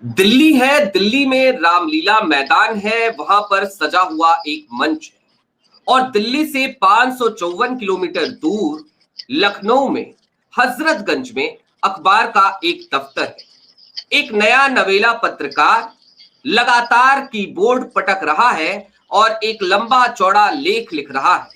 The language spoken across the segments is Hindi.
दिल्ली है, दिल्ली में रामलीला मैदान है, वहां पर सजा हुआ एक मंच है। और दिल्ली से 554 किलोमीटर दूर लखनऊ में हजरतगंज में अखबार का एक दफ्तर है। एक नया नवेला पत्रकार लगातार कीबोर्ड पटक रहा है और एक लंबा चौड़ा लेख लिख रहा है।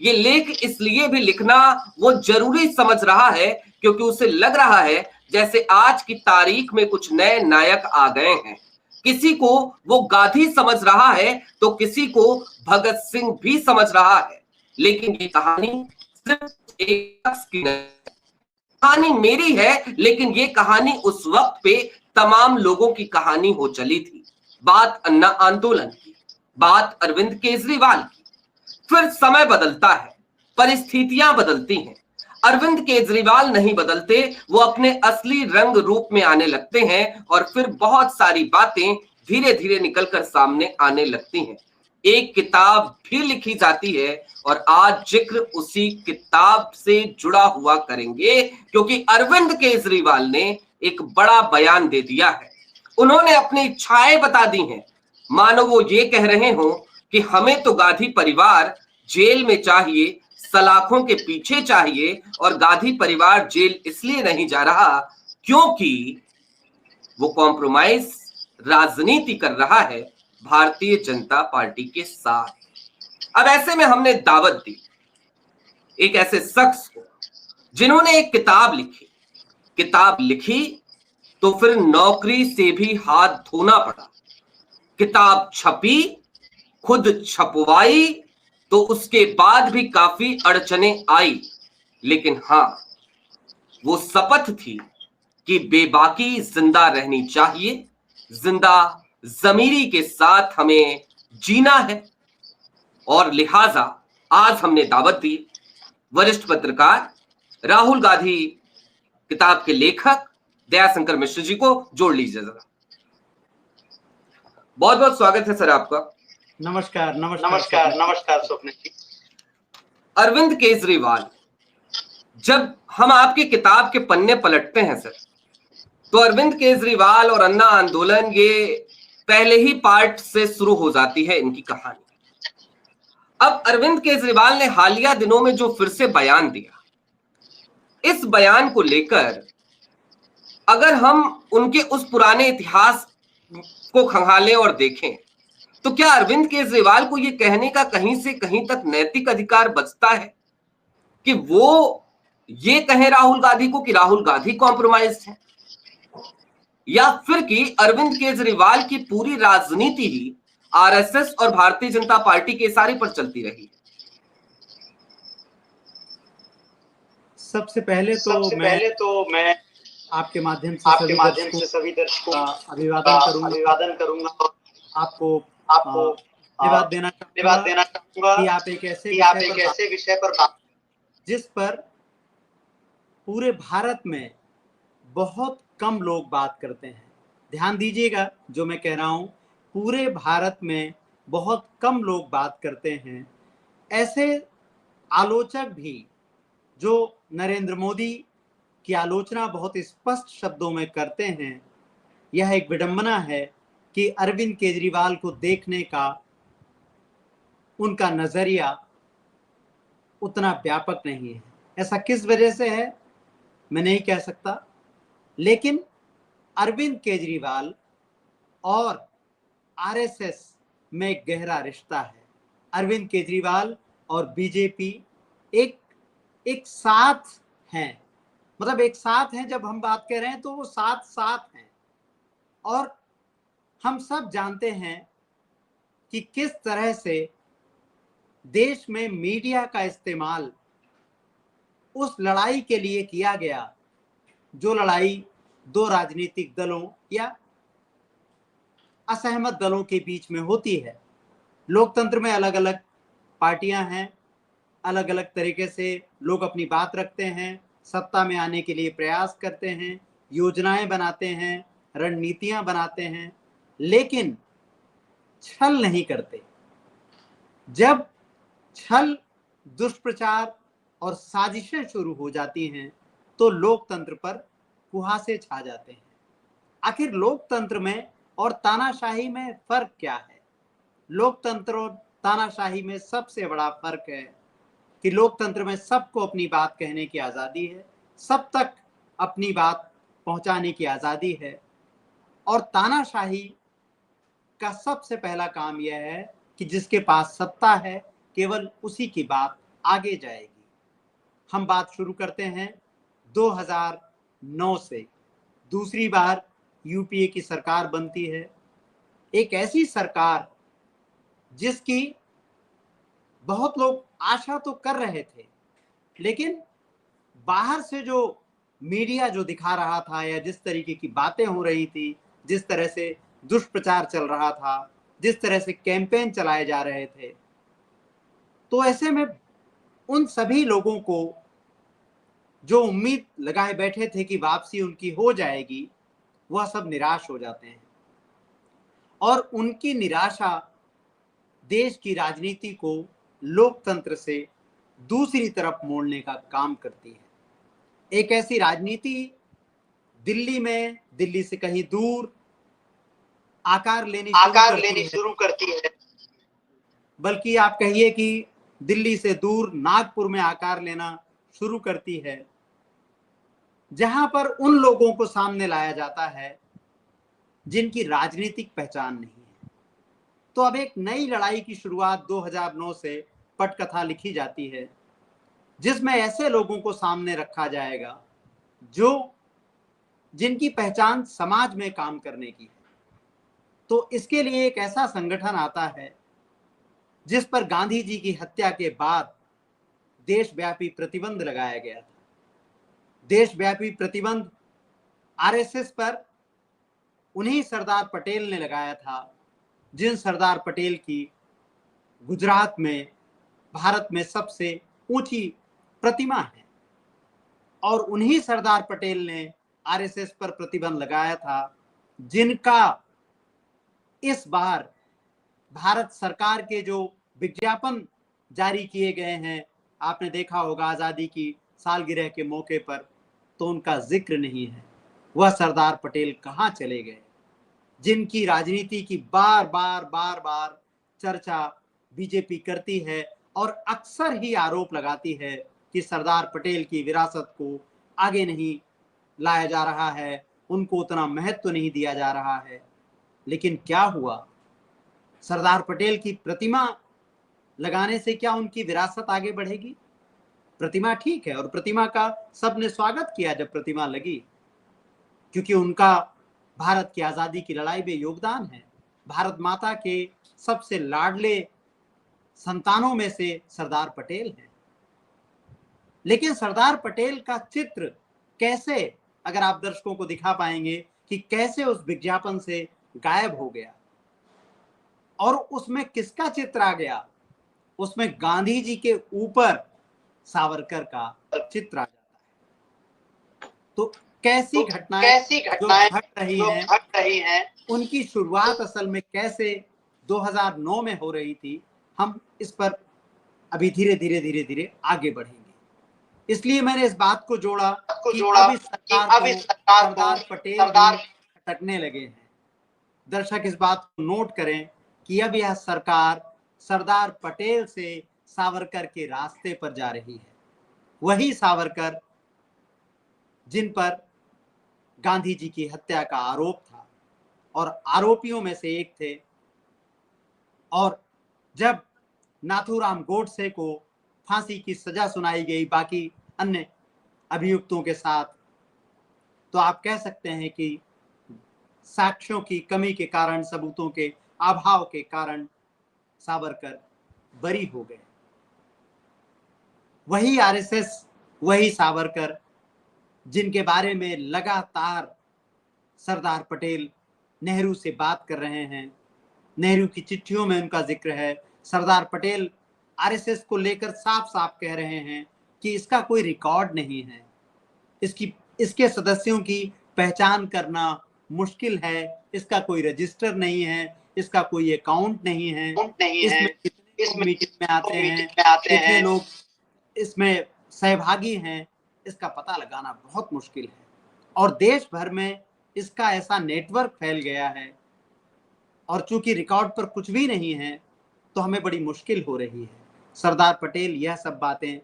ये लेख इसलिए भी लिखना वो जरूरी समझ रहा है क्योंकि उसे लग रहा है जैसे आज की तारीख में कुछ नए नायक आ गए हैं। किसी को वो गांधी समझ रहा है तो किसी को भगत सिंह भी समझ रहा है। लेकिन ये कहानी सिर्फ एक शख्स की नहीं, कहानी मेरी है। लेकिन ये कहानी उस वक्त पे तमाम लोगों की कहानी हो चली थी। बात अन्ना आंदोलन की, बात अरविंद केजरीवाल की। फिर समय बदलता है, परिस्थितियां बदलती हैं। अरविंद केजरीवाल नहीं बदलते, वो अपने असली रंग रूप में आने लगते हैं और फिर बहुत सारी बातें धीरे धीरे निकलकर सामने आने लगती हैं। एक किताब भी लिखी जाती है और आज जिक्र उसी किताब से जुड़ा हुआ करेंगे क्योंकि अरविंद केजरीवाल ने एक बड़ा बयान दे दिया है। उन्होंने अपनी इच्छाएं बता दी हैं, मानो वो ये कह रहे हो कि हमें तो गांधी परिवार जेल में चाहिए, सलाखों के पीछे चाहिए। और गांधी परिवार जेल इसलिए नहीं जा रहा क्योंकि वो कॉम्प्रोमाइज राजनीति कर रहा है भारतीय जनता पार्टी के साथ। अब ऐसे में हमने दावत दी एक ऐसे शख्स को जिन्होंने एक किताब लिखी तो फिर नौकरी से भी हाथ धोना पड़ा। किताब छपी, खुद छपवाई तो उसके बाद भी काफी अड़चने आई। लेकिन हां, वो शपथ थी कि बेबाकी जिंदा रहनी चाहिए, जिंदा जमीरी के साथ हमें जीना है। और लिहाजा आज हमने दावत दी वरिष्ठ पत्रकार राहुल गांधी किताब के लेखक दयाशंकर मिश्र जी को। जोड़ लीजिए जरा। बहुत बहुत स्वागत है सर आपका। नमस्कार नमस्कार स्वप्न जी। अरविंद केजरीवाल, जब हम आपकी किताब के पन्ने पलटते हैं सर, तो अरविंद केजरीवाल और अन्ना आंदोलन ये पहले ही पार्ट से शुरू हो जाती है इनकी कहानी। अब अरविंद केजरीवाल ने हालिया दिनों में जो फिर से बयान दिया, इस बयान को लेकर अगर हम उनके उस पुराने इतिहास को खंगालें और देखें तो क्या अरविंद केजरीवाल को यह कहने का कहीं से कहीं तक नैतिक अधिकार बचता है कि वो ये कहें राहुल गांधी को कि राहुल गांधी कॉम्प्रोमाइज है, या फिर कि अरविंद केजरीवाल की पूरी राजनीति ही आरएसएस और भारतीय जनता पार्टी के इशारे पर चलती रही? सबसे पहले तो मैं आपके माध्यम से सभी दर्शकों का अभिवादन करूंगा। आपको धन्यवाद देना चाहूंगा कि आप एक ऐसे विषय पर जिस पर पूरे भारत में बहुत कम लोग बात करते हैं। ध्यान दीजिएगा जो मैं कह रहा हूं, पूरे भारत में बहुत कम लोग बात करते हैं। ऐसे आलोचक भी जो नरेंद्र मोदी की आलोचना बहुत स्पष्ट शब्दों में करते हैं। यह एक विडंबना है कि अरविंद केजरीवाल को देखने का उनका नजरिया उतना व्यापक नहीं है। ऐसा किस वजह से है मैं नहीं कह सकता, लेकिन अरविंद केजरीवाल और आरएसएस में एक गहरा रिश्ता है। अरविंद केजरीवाल और बीजेपी एक साथ हैं, मतलब एक साथ हैं। जब हम बात कर रहे हैं तो वो साथ हैं। और हम सब जानते हैं कि किस तरह से देश में मीडिया का इस्तेमाल उस लड़ाई के लिए किया गया जो लड़ाई दो राजनीतिक दलों या असहमत दलों के बीच में होती है। लोकतंत्र में अलग अलग पार्टियां हैं, अलग अलग तरीके से लोग अपनी बात रखते हैं, सत्ता में आने के लिए प्रयास करते हैं, योजनाएं बनाते हैं, रणनीतियां बनाते हैं, लेकिन छल नहीं करते। जब छल, दुष्प्रचार और साजिशें शुरू हो जाती हैं तो लोकतंत्र पर कुहासे छा जाते हैं। आखिर लोकतंत्र में और तानाशाही में फर्क क्या है? लोकतंत्र और तानाशाही में सबसे बड़ा फर्क है कि लोकतंत्र में सबको अपनी बात कहने की आजादी है, सब तक अपनी बात पहुंचाने की आजादी है, और तानाशाही का सबसे पहला काम यह है कि जिसके पास सत्ता है केवल उसी की बात आगे जाएगी। हम बात शुरू करते हैं 2009 से। दूसरी बार यूपीए की सरकार बनती है, एक ऐसी सरकार जिसकी बहुत लोग आशा तो कर रहे थे, लेकिन बाहर से जो मीडिया जो दिखा रहा था या जिस तरीके की बातें हो रही थी, जिस तरह से दुष्प्रचार चल रहा था, जिस तरह से कैंपेन चलाए जा रहे थे, तो ऐसे में उन सभी लोगों को जो उम्मीद लगाए बैठे थे कि वापसी उनकी हो जाएगी, वह सब निराश हो जाते हैं। और उनकी निराशा देश की राजनीति को लोकतंत्र से दूसरी तरफ मोड़ने का काम करती है। एक ऐसी राजनीति दिल्ली में, दिल्ली से कहीं दूर आकार लेनी शुरू करती है। बल्कि आप कहिए कि दिल्ली से दूर नागपुर में आकार लेना शुरू करती है, जहां पर उन लोगों को सामने लाया जाता है जिनकी राजनीतिक पहचान नहीं है। तो अब एक नई लड़ाई की शुरुआत 2009 से पटकथा लिखी जाती है, जिसमें ऐसे लोगों को सामने रखा जाएगा जिनकी पहचान समाज में काम करने की है। तो इसके लिए एक ऐसा संगठन आता है जिस पर गांधी जी की हत्या के बाद देशव्यापी प्रतिबंध लगाया गया था। देशव्यापी प्रतिबंध आरएसएस पर उन्हीं सरदार पटेल ने लगाया था, जिन सरदार पटेल की गुजरात में भारत में सबसे ऊंची प्रतिमा है, और उन्हीं सरदार पटेल ने आरएसएस पर प्रतिबंध लगाया था, जिनका इस बार भारत सरकार के जो विज्ञापन जारी किए गए हैं, आपने देखा होगा आजादी की सालगिरह के मौके पर, तो उनका जिक्र नहीं है। वह सरदार पटेल कहां चले गए, जिनकी राजनीति की बार बार चर्चा बीजेपी करती है और अक्सर ही आरोप लगाती है कि सरदार पटेल की विरासत को आगे नहीं लाया जा रहा है, उनको उतना महत्व नहीं दिया जा रहा है। लेकिन क्या हुआ? सरदार पटेल की प्रतिमा लगाने से क्या उनकी विरासत आगे बढ़ेगी? प्रतिमा ठीक है, और प्रतिमा का सबने स्वागत किया जब प्रतिमा लगी, क्योंकि उनका भारत की आजादी की लड़ाई में योगदान है। भारत माता के सबसे लाडले संतानों में से सरदार पटेल हैं। लेकिन सरदार पटेल का चित्र कैसे, अगर आप दर्शकों को दिखा पाएंगे कि कैसे उस विज्ञापन से गायब हो गया, और उसमें किसका चित्र आ गया? उसमें गांधी जी के ऊपर सावरकर का चित्र आ जाता है। तो कैसी घटनाएं जो घट रही हैं, उनकी शुरुआत असल में कैसे 2009 में हो रही थी, हम इस पर अभी धीरे धीरे आगे बढ़ेंगे। इसलिए मैंने इस बात को जोड़ा कि अब इस सरकार को सरदार पटेल भटकने लगे हैं। दर्शक इस बात को नोट करें कि अब यह सरकार सरदार पटेल से सावरकर के रास्ते पर जा रही है। वही सावरकर जिन पर गांधी जी की हत्या का आरोप था और आरोपियों में से एक थे। और जब नाथूराम गोडसे को फांसी की सजा सुनाई गई बाकी अन्य अभियुक्तों के साथ, तो आप कह सकते हैं कि साक्ष्यों की कमी के कारण, सबूतों के अभाव के कारण सावरकर बरी हो गए। वही आरएसएस, वही सावरकर जिनके बारे में लगातार सरदार पटेल नेहरू से बात कर रहे हैं, नेहरू की चिट्ठियों में उनका जिक्र है। सरदार पटेल आरएसएस को लेकर साफ साफ कह रहे हैं कि इसका कोई रिकॉर्ड नहीं है, इसके सदस्यों की पहचान करना मुश्किल है, इसका कोई रजिस्टर नहीं है, इसका कोई अकाउंट नहीं है, इसमें मीटिंग में आते हैं, कितने लोग इसमें सहभागी हैं, इसका पता लगाना बहुत मुश्किल है। और देश भर में इसका ऐसा नेटवर्क फैल गया है, और चूंकि रिकॉर्ड पर कुछ भी नहीं है तो हमें बड़ी मुश्किल हो रही है। सरदार पटेल, यह सब बातें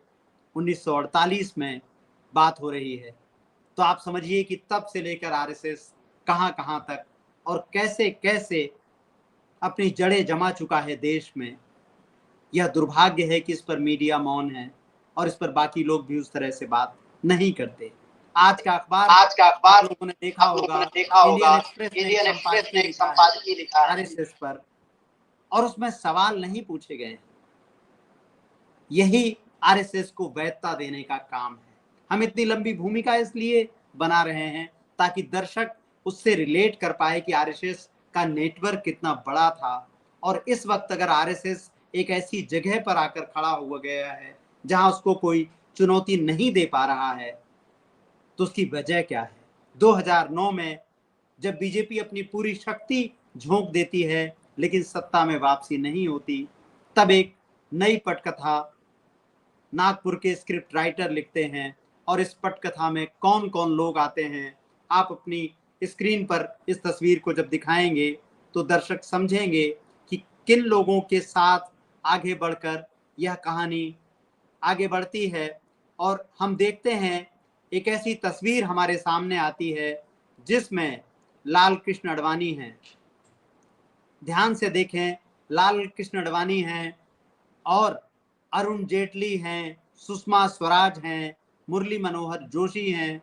1948 में बात हो रही है, तो आप समझिए कि तब से लेकर आरएसएस कहां कहां तक और कैसे कैसे अपनी जड़ें जमा चुका है देश में। यह दुर्भाग्य है कि इस पर मीडिया मौन है और इस पर बाकी लोग भी उस तरह से बात नहीं करते। आज का अखबार आप लोगों ने देखा होगा, इंडियन एक्सप्रेस ने एक संपादकीय लिखा है आरएसएस पर, और उसमें सवाल नहीं पूछे गए। यही आरएसएस को वैधता देने का काम है। हम इतनी लंबी भूमिका इसलिए बना रहे हैं ताकि दर्शक उससे रिलेट कर पाए कि आरएसएस का नेटवर्क कितना बड़ा था, और इस वक्त अगर आरएसएस एक ऐसी जगह पर आकर खड़ा हुआ गया है जहां उसको कोई चुनौती नहीं दे पा रहा है, तो उसकी वजह क्या है। 2009 में जब बीजेपी अपनी पूरी शक्ति झोंक देती है लेकिन सत्ता में वापसी नहीं होती, तब एक नई पटकथा नागपुर के स्क्रिप्ट राइटर लिखते हैं, और इस पटकथा में कौन कौन लोग आते हैं, आप अपनी स्क्रीन पर इस तस्वीर को जब दिखाएंगे तो दर्शक समझेंगे कि किन लोगों के साथ आगे बढ़कर यह कहानी आगे बढ़ती है। और हम देखते हैं एक ऐसी तस्वीर हमारे सामने आती है जिसमें लाल कृष्ण आडवाणी हैं। ध्यान से देखें, लाल कृष्ण आडवाणी हैं और अरुण जेटली हैं, सुषमा स्वराज हैं, मुरली मनोहर जोशी हैं,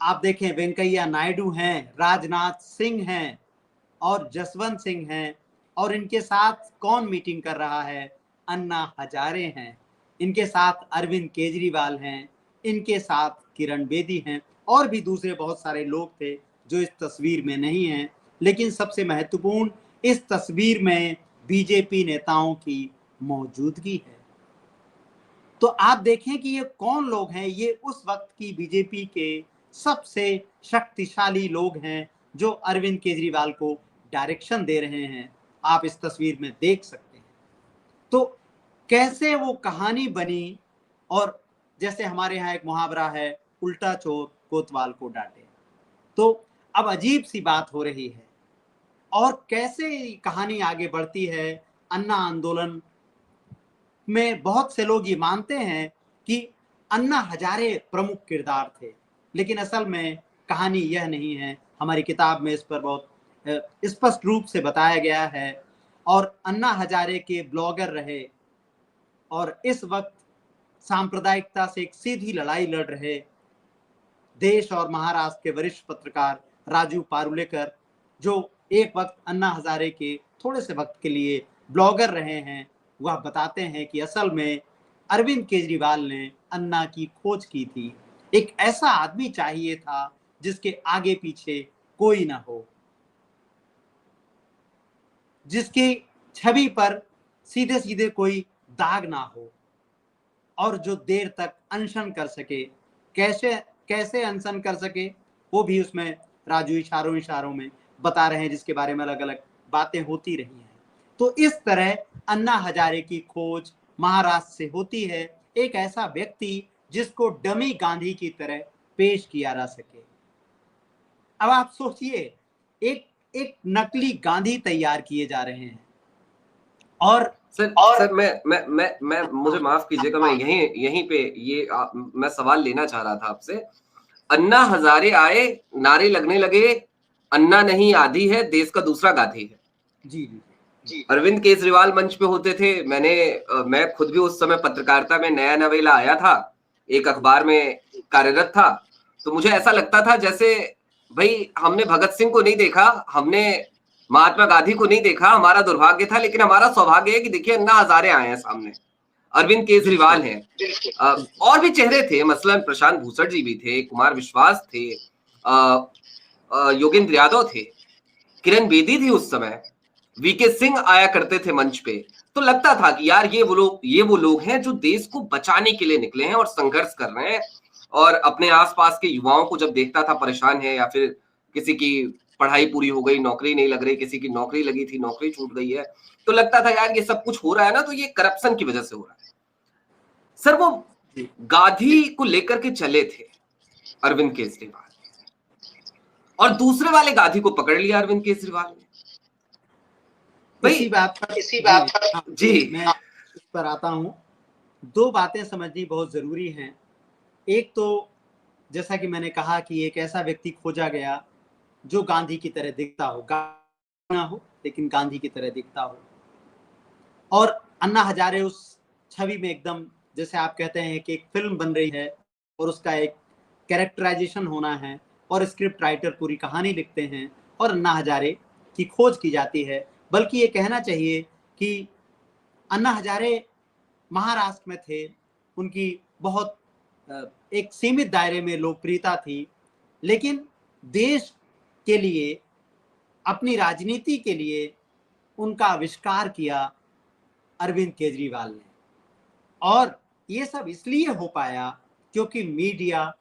आप देखें वेंकैया नायडू हैं, राजनाथ सिंह हैं और जसवंत सिंह हैं। और इनके साथ कौन मीटिंग कर रहा है? अन्ना हजारे हैं। इनके साथ अरविंद केजरीवाल हैं, इनके साथ किरण बेदी हैं, और भी दूसरे बहुत सारे लोग थे जो इस तस्वीर में नहीं हैं। लेकिन सबसे महत्वपूर्ण, इस तस्वीर में बीजेपी नेताओं की मौजूदगी है। तो आप देखें कि ये कौन लोग हैं। ये उस वक्त की बीजेपी के सबसे शक्तिशाली लोग हैं जो अरविंद केजरीवाल को डायरेक्शन दे रहे हैं। आप इस तस्वीर में देख सकते हैं। तो कैसे वो कहानी बनी, और जैसे हमारे यहाँ एक मुहावरा है, उल्टा चोर कोतवाल को डांटे। तो अब अजीब सी बात हो रही है, और कैसे कहानी आगे बढ़ती है। अन्ना आंदोलन में बहुत से लोग ये मानते हैं कि अन्ना हजारे प्रमुख किरदार थे, लेकिन असल में कहानी यह नहीं है। हमारी किताब में इस पर बहुत स्पष्ट रूप से बताया गया है। और अन्ना हजारे के ब्लॉगर रहे और इस वक्त सांप्रदायिकता से एक सीधी लड़ाई लड़ रहे देश और महाराष्ट्र के वरिष्ठ पत्रकार राजू पारुलेकर, जो एक वक्त अन्ना हजारे के थोड़े से वक्त के लिए ब्लॉगर रहे हैं, वह बताते हैं कि असल में अरविंद केजरीवाल ने अन्ना की खोज की थी। एक ऐसा आदमी चाहिए था जिसके आगे पीछे कोई ना हो, जिसकी छवि पर सीधे सीधे कोई दाग ना हो, और जो देर तक अनशन कर सके। कैसे अनशन कर सके वो भी उसमें राजू इशारों में बता रहे हैं, जिसके बारे में अलग अलग बातें होती रही हैं। तो इस तरह अन्ना हजारे की खोज महाराष्ट्र से होती है, एक ऐसा व्यक्ति जिसको डमी गांधी की तरह पेश किया जा सके। अब आप सोचिए, एक नकली गांधी तैयार किए जा रहे हैं। और सर मैं मुझे माफ कीजिएगा, मैं यहीं पे मैं सवाल लेना चाह रहा था आपसे। अन्ना हजारे आए, नारे लगने लगे, अन्ना नहीं आधी है, देश का दूसरा गांधी है। जी। अरविंद केजरीवाल मंच पे होते थे। मैं खुद भी उस समय पत्रकारिता में नया नवेला आया था, एक अखबार में कार्यरत था। तो मुझे ऐसा लगता था जैसे भाई हमने भगत सिंह को नहीं देखा, हमने महात्मा गांधी को नहीं देखा, हमारा दुर्भाग्य था, लेकिन हमारा सौभाग्य है कि देखिए अन्ना हजारे आए हैं सामने, अरविंद केजरीवाल हैं। और भी चेहरे थे, मसलन प्रशांत भूषण जी भी थे, कुमार विश्वास थे, योगेंद्र यादव थे, किरण बेदी थी उस समय, वीके सिंह आया करते थे मंच पे। तो लगता था कि यार ये वो लोग हैं जो देश को बचाने के लिए निकले हैं और संघर्ष कर रहे हैं। और अपने आसपास के युवाओं को जब देखता था परेशान है, या फिर किसी की पढ़ाई पूरी हो गई, नौकरी नहीं लग रही, किसी की नौकरी लगी थी, नौकरी छूट गई है, तो लगता था यार ये सब कुछ हो रहा है ना, तो ये करप्शन की वजह से हो रहा है। सर वो गांधी को लेकर के चले थे अरविंद केजरीवाल, और दूसरे वाले गांधी को पकड़ लिया अरविंद केजरीवाल ने। इसी बात पर जी मैं इस पर आता हूं। दो बातें समझनी बहुत जरूरी हैं। एक तो जैसा कि मैंने कहा कि एक ऐसा व्यक्ति खोजा गया जो गांधी की तरह दिखता हो, ना हो लेकिन गांधी की तरह दिखता हो। और अन्ना हजारे उस छवि में एकदम, जैसे आप कहते हैं कि एक फिल्म बन रही है और उसका एक कैरेक्टराइजेशन होना है और स्क्रिप्ट राइटर पूरी कहानी लिखते हैं और अन्ना हजारे की खोज की जाती है। बल्कि ये कहना चाहिए कि अन्ना हजारे महाराष्ट्र में थे, उनकी बहुत एक सीमित दायरे में लोकप्रियता थी, लेकिन देश के लिए, अपनी राजनीति के लिए उनका आविष्कार किया अरविंद केजरीवाल ने। और ये सब इसलिए हो पाया क्योंकि मीडिया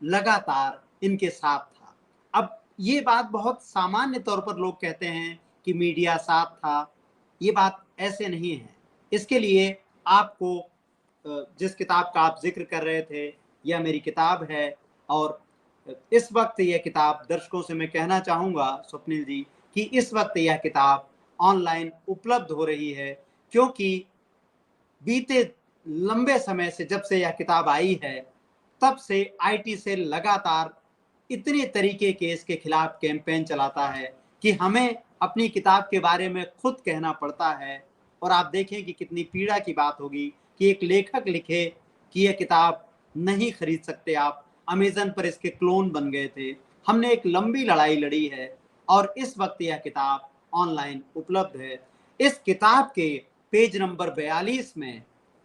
लगातार इनके साथ था। अब ये बात बहुत सामान्य तौर पर लोग कहते हैं कि मीडिया साथ था, ये बात ऐसे नहीं है। इसके लिए आपको जिस किताब का आप जिक्र कर रहे थे, यह मेरी किताब है और इस वक्त यह किताब, दर्शकों से मैं कहना चाहूँगा स्वप्निल जी कि इस वक्त यह किताब ऑनलाइन उपलब्ध हो रही है, क्योंकि बीते लंबे समय से, जब से यह किताब आई है, तब से आईटी सेल लगातार इतने तरीके के इसके खिलाफ कैंपेन चलाता है कि हमें अपनी किताब के बारे में खुद कहना पड़ता है। और आप देखें कि कितनी पीड़ा की बात होगी कि एक लेखक लिखे कि यह किताब नहीं खरीद सकते आप, अमेजन पर इसके क्लोन बन गए थे। हमने एक लंबी लड़ाई लड़ी है और इस वक्त यह किताब ऑनलाइन उपलब्ध है। इस किताब के पेज नंबर 42 में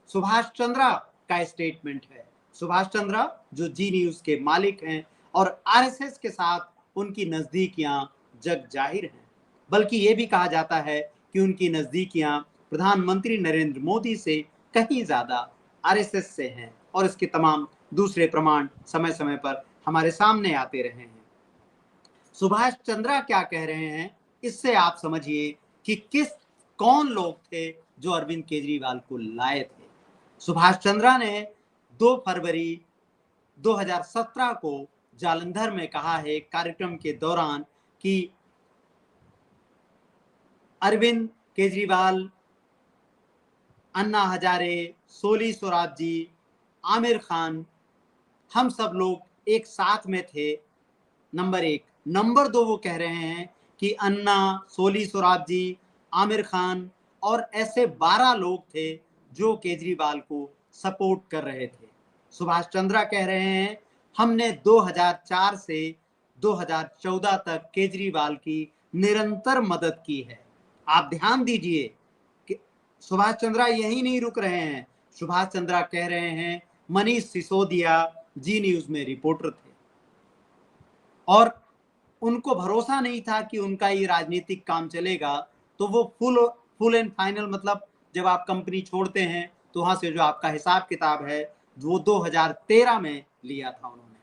सुभाष चंद्रा का स्टेटमेंट है। सुभाष चंद्रा जो जी न्यूज के मालिक हैं और आरएसएस के साथ उनकी नजदीकियां जग जाहिर हैं। बल्कि ये भी कहा जाता है कि उनकी नजदीकियां प्रधानमंत्री नरेंद्र मोदी से कहीं ज्यादा आरएसएस से हैं और इसके तमाम दूसरे प्रमाण समय समय पर हमारे सामने आते रहे हैं। सुभाष चंद्रा क्या कह रहे हैं, इससे आप समझिए कि कौन लोग थे जो अरविंद केजरीवाल को लाए थे। सुभाष चंद्रा ने 2 फरवरी 2017 को जालंधर में कहा है कार्यक्रम के दौरान कि अरविंद केजरीवाल, अन्ना हजारे, सोली सोराबजी, आमिर खान, हम सब लोग एक साथ में थे, नंबर 1। नंबर 2 वो कह रहे हैं कि अन्ना, सोली सोराबजी, आमिर खान और ऐसे 12 लोग थे जो केजरीवाल को सपोर्ट कर रहे थे। सुभाष चंद्रा कह रहे हैं हमने 2004 से 2014 तक केजरीवाल की निरंतर मदद की है। आप ध्यान दीजिए कि सुभाष चंद्रा यही नहीं रुक रहे हैं। सुभाष चंद्रा कह रहे हैं मनीष सिसोदिया जी न्यूज में रिपोर्टर थे और उनको भरोसा नहीं था कि उनका ये राजनीतिक काम चलेगा, तो वो फुल एंड फाइनल, मतलब जब आप कंपनी छोड़ते हैं तो वहां से जो आपका हिसाब किताब है वो 2013 में लिया था उन्होंने।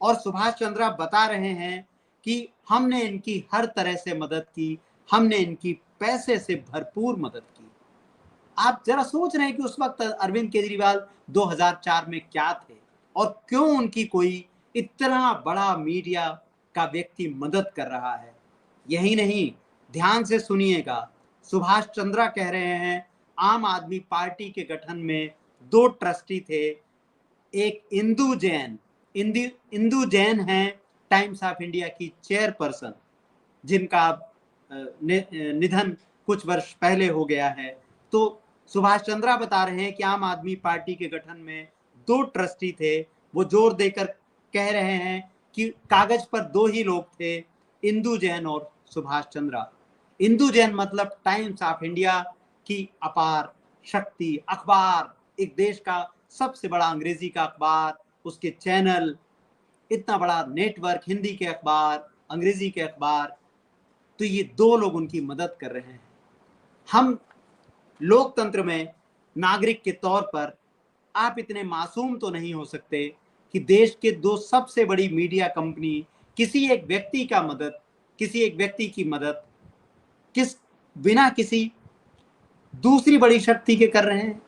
और सुभाष चंद्रा बता रहे हैं कि हमने इनकी हर तरह से मदद की, हमने इनकी पैसे से भरपूर मदद की। आप जरा सोच रहे हैं कि उस वक्त अरविंद केजरीवाल 2004 में क्या थे और क्यों उनकी कोई इतना बड़ा मीडिया का व्यक्ति मदद कर रहा है। यही नहीं, ध्यान से सुनिएगा, सुभाष चंद्रा कह रहे हैं आम आदमी पार्टी के गठन में 2 ट्रस्टी थे। एक इंदु जैन हैं टाइम्स ऑफ इंडिया की चेयरपर्सन, जिनका निधन कुछ वर्ष पहले हो गया है। तो सुभाष चंद्रा बता रहे हैं कि आम आदमी पार्टी के गठन में 2 ट्रस्टी थे। वो जोर देकर कह रहे हैं कि कागज पर 2 ही लोग थे, इंदु जैन और सुभाष चंद्रा। इंदु जैन मतलब टाइम्स ऑफ इंडिया की अपार शक्ति, अखबार, एक देश का सबसे बड़ा अंग्रेजी का अखबार, उसके चैनल, इतना बड़ा नेटवर्क, हिंदी के अखबार, अंग्रेजी के अखबार। तो ये 2 लोग उनकी मदद कर रहे हैं। हम लोकतंत्र में नागरिक के तौर पर आप इतने मासूम तो नहीं हो सकते कि देश के 2 सबसे बड़ी मीडिया कंपनी किसी एक व्यक्ति की मदद बिना किसी दूसरी बड़ी शक्ति के कर रहे हैं।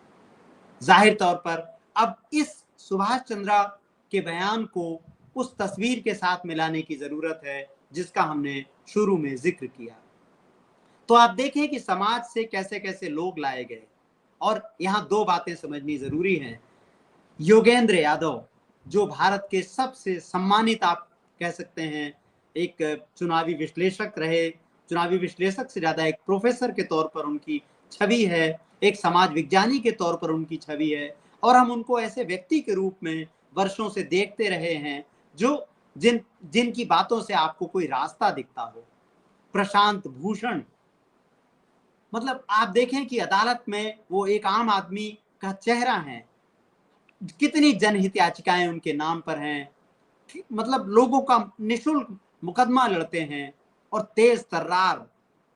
जाहिर तौर पर अब इस सुभाष चंद्रा के बयान को उस तस्वीर के साथ मिलाने की जरूरत है जिसका हमने शुरू में जिक्र किया। तो आप देखें कि समाज से कैसे कैसे लोग लाए गए, और यहाँ दो बातें समझनी जरूरी हैं। योगेंद्र यादव जो भारत के सबसे सम्मानित, आप कह सकते हैं, एक चुनावी विश्लेषक रहे, चुनावी विश्लेषक से ज्यादा एक प्रोफेसर के तौर पर उनकी छवि है, एक समाज विज्ञानी के तौर पर उनकी छवि है, और हम उनको ऐसे व्यक्ति के रूप में वर्षों से देखते रहे हैं जो जिनकी बातों से आपको कोई रास्ता दिखता हो। प्रशांत भूषण, मतलब आप देखें कि अदालत में वो एक आम आदमी का चेहरा है, कितनी जनहित याचिकाएं उनके नाम पर हैं, मतलब लोगों का निशुल्क मुकदमा लड़ते हैं, और तेज तर्रार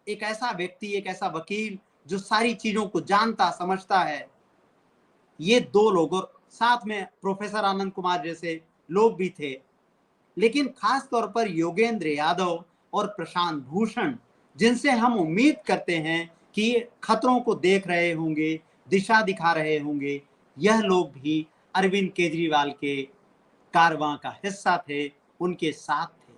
एक ऐसा व्यक्ति, एक ऐसा वकील जो सारी चीजों को जानता समझता है। ये दो लोग, और साथ में प्रोफेसर आनंद कुमार जैसे लोग भी थे, लेकिन खास तौर पर योगेंद्र यादव और प्रशांत भूषण, जिनसे हम उम्मीद करते हैं कि खतरों को देख रहे होंगे, दिशा दिखा रहे होंगे, यह लोग भी अरविंद केजरीवाल के कारवां का हिस्सा थे, उनके साथ थे।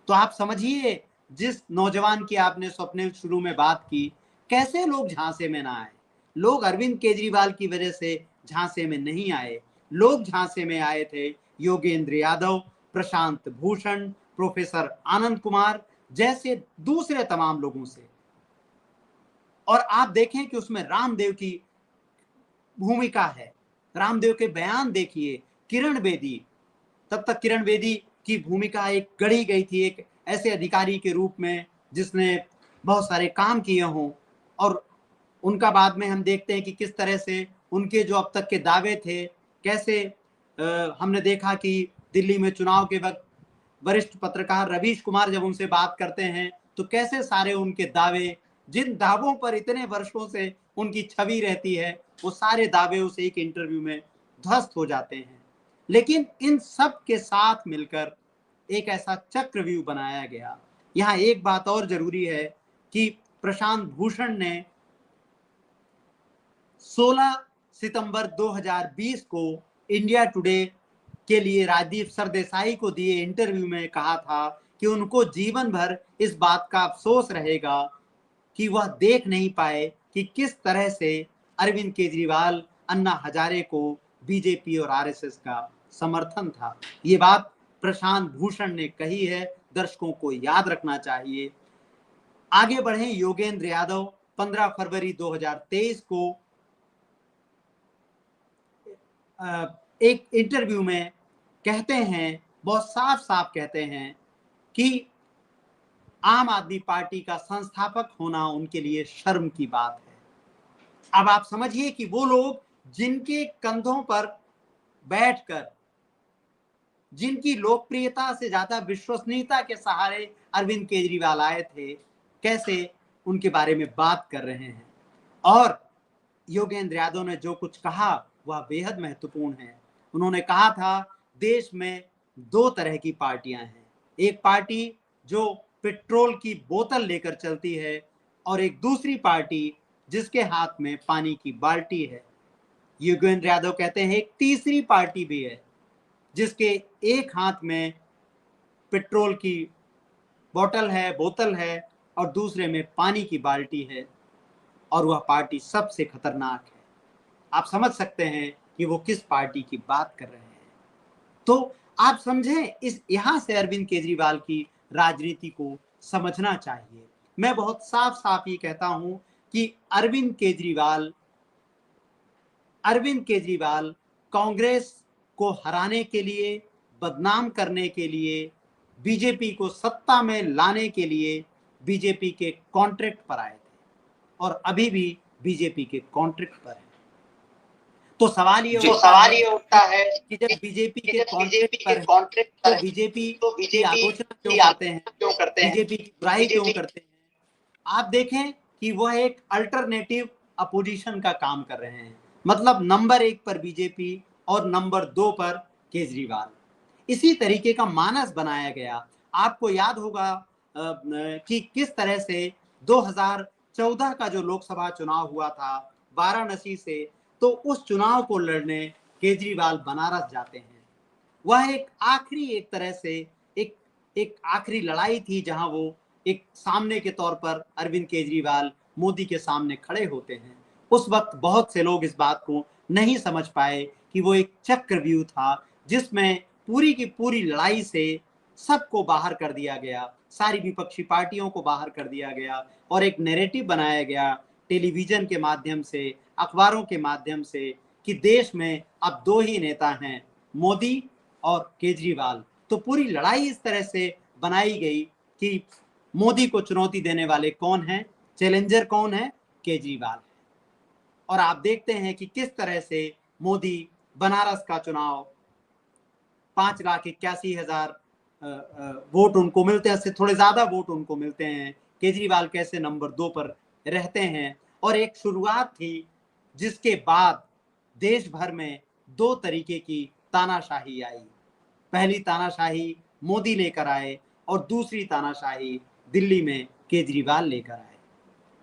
तो आप समझिए, जिस नौजवान की आपने स्वप्ने शुरू में बात की, कैसे लोग झांसे में ना आए। लोग अरविंद केजरीवाल की वजह से झांसे में नहीं आए, लोग झांसे में आए थे योगेंद्र यादव, प्रशांत भूषण, प्रोफेसर आनंद कुमार जैसे दूसरे तमाम लोगों से। और आप देखें कि उसमें रामदेव की भूमिका है, रामदेव के बयान देखिए, किरण बेदी, तब तक किरण बेदी की भूमिका एक गढ़ी गई थी एक ऐसे अधिकारी के रूप में जिसने बहुत सारे काम किए हों, और उनका बाद में हम देखते हैं कि किस तरह से उनके जो अब तक के दावे थे, कैसे हमने देखा कि दिल्ली में चुनाव के वक्त वरिष्ठ पत्रकार रवीश कुमार जब उनसे बात करते हैं तो कैसे सारे उनके दावे, जिन दावों पर इतने वर्षों से उनकी छवि रहती है, वो सारे दावे उस एक इंटरव्यू में ध्वस्त हो जाते हैं। लेकिन इन सब के साथ मिलकर एक ऐसा चक्रव्यूह बनाया गया। यहाँ एक बात और जरूरी है कि प्रशांत भूषण ने 16 सितंबर 2020 को इंडिया टुडे के लिए राजदीप सरदेसाई को दिए इंटरव्यू में कहा था कि उनको जीवन भर इस बात का अफसोस रहेगा कि वह देख नहीं पाए कि किस तरह से अरविंद केजरीवाल, अन्ना हजारे को बीजेपी और आरएसएस का समर्थन था। ये बात प्रशांत भूषण ने कही है, दर्शकों को याद रखना चाहिए। आगे बढ़े, योगेंद्र यादव 15 फरवरी 2023 को एक इंटरव्यू में कहते हैं, बहुत साफ साफ कहते हैं कि आम आदमी पार्टी का संस्थापक होना उनके लिए शर्म की बात है। अब आप समझिए कि वो लोग जिनके कंधों पर बैठकर, जिनकी लोकप्रियता से ज्यादा विश्वसनीयता के सहारे अरविंद केजरीवाल आए थे, कैसे उनके बारे में बात कर रहे हैं। और योगेंद्र यादव ने जो कुछ कहा वह बेहद महत्वपूर्ण है। उन्होंने कहा था, देश में दो तरह की पार्टियां हैं, एक पार्टी जो पेट्रोल की बोतल लेकर चलती है, और एक दूसरी पार्टी जिसके हाथ में पानी की बाल्टी है। योगेंद्र यादव कहते हैं एक तीसरी पार्टी भी है जिसके एक हाथ में पेट्रोल की बोतल है और दूसरे में पानी की बाल्टी है, और वह पार्टी सबसे खतरनाक है। आप समझ सकते हैं कि वो किस पार्टी की बात कर रहे हैं। तो आप समझें, इस यहां से अरविंद केजरीवाल की राजनीति को समझना चाहिए। मैं बहुत साफ साफ ये कहता हूं कि अरविंद केजरीवाल कांग्रेस को हराने के लिए, बदनाम करने के लिए, बीजेपी को सत्ता में लाने के लिए बीजेपी के कॉन्ट्रैक्ट पर आए थे, और अभी भी बीजेपी के कॉन्ट्रैक्ट पर है। तो सवाल ये उठता है कि जब बीजेपी के कॉन्ट्रैक्ट पर तो बीजेपी की आलोचना क्यों करते हैं, बीजेपी की बुराई क्यों करते हैं। आप देखें कि वह एक अल्टरनेटिव अपोजिशन का काम कर रहे हैं, मतलब नंबर 1 पर बीजेपी और नंबर 2 पर केजरीवाल। इसी तरीके का मानस बनाया गया। आपको याद होगा कि किस तरह से 2014 का जो लोकसभा चुनाव हुआ था वाराणसी से, तो उस चुनाव को लड़ने केजरीवाल बनारस जाते हैं, वह एक आखिरी एक तरह से एक एक आखिरी लड़ाई थी जहां वो एक सामने के तौर पर अरविंद केजरीवाल मोदी के सामने खड़े होते हैं। उस वक्त बहुत से लोग इस बात को नहीं समझ पाए कि वो एक चक्रव्यूह था जिसमें पूरी की पूरी लड़ाई से सबको बाहर कर दिया गया, सारी विपक्षी पार्टियों को बाहर कर दिया गया और एक नैरेटिव बनाया गया टेलीविजन के माध्यम से, अखबारों के माध्यम से कि देश में अब दो ही नेता हैं, मोदी और केजरीवाल। तो पूरी लड़ाई इस तरह से बनाई गई कि मोदी को चुनौती देने वाले कौन हैं, चैलेंजर कौन है, केजरीवाल। और आप देखते हैं कि किस तरह से मोदी बनारस का चुनाव 5,81,000 वोट उनको मिलते हैं, इससे थोड़े ज्यादा वोट उनको मिलते हैं। केजरीवाल कैसे नंबर 2 पर रहते हैं। और एक शुरुआत थी जिसके बाद देश भर में दो तरीके की तानाशाही आई। पहली तानाशाही मोदी लेकर आए और दूसरी तानाशाही दिल्ली में केजरीवाल लेकर आए।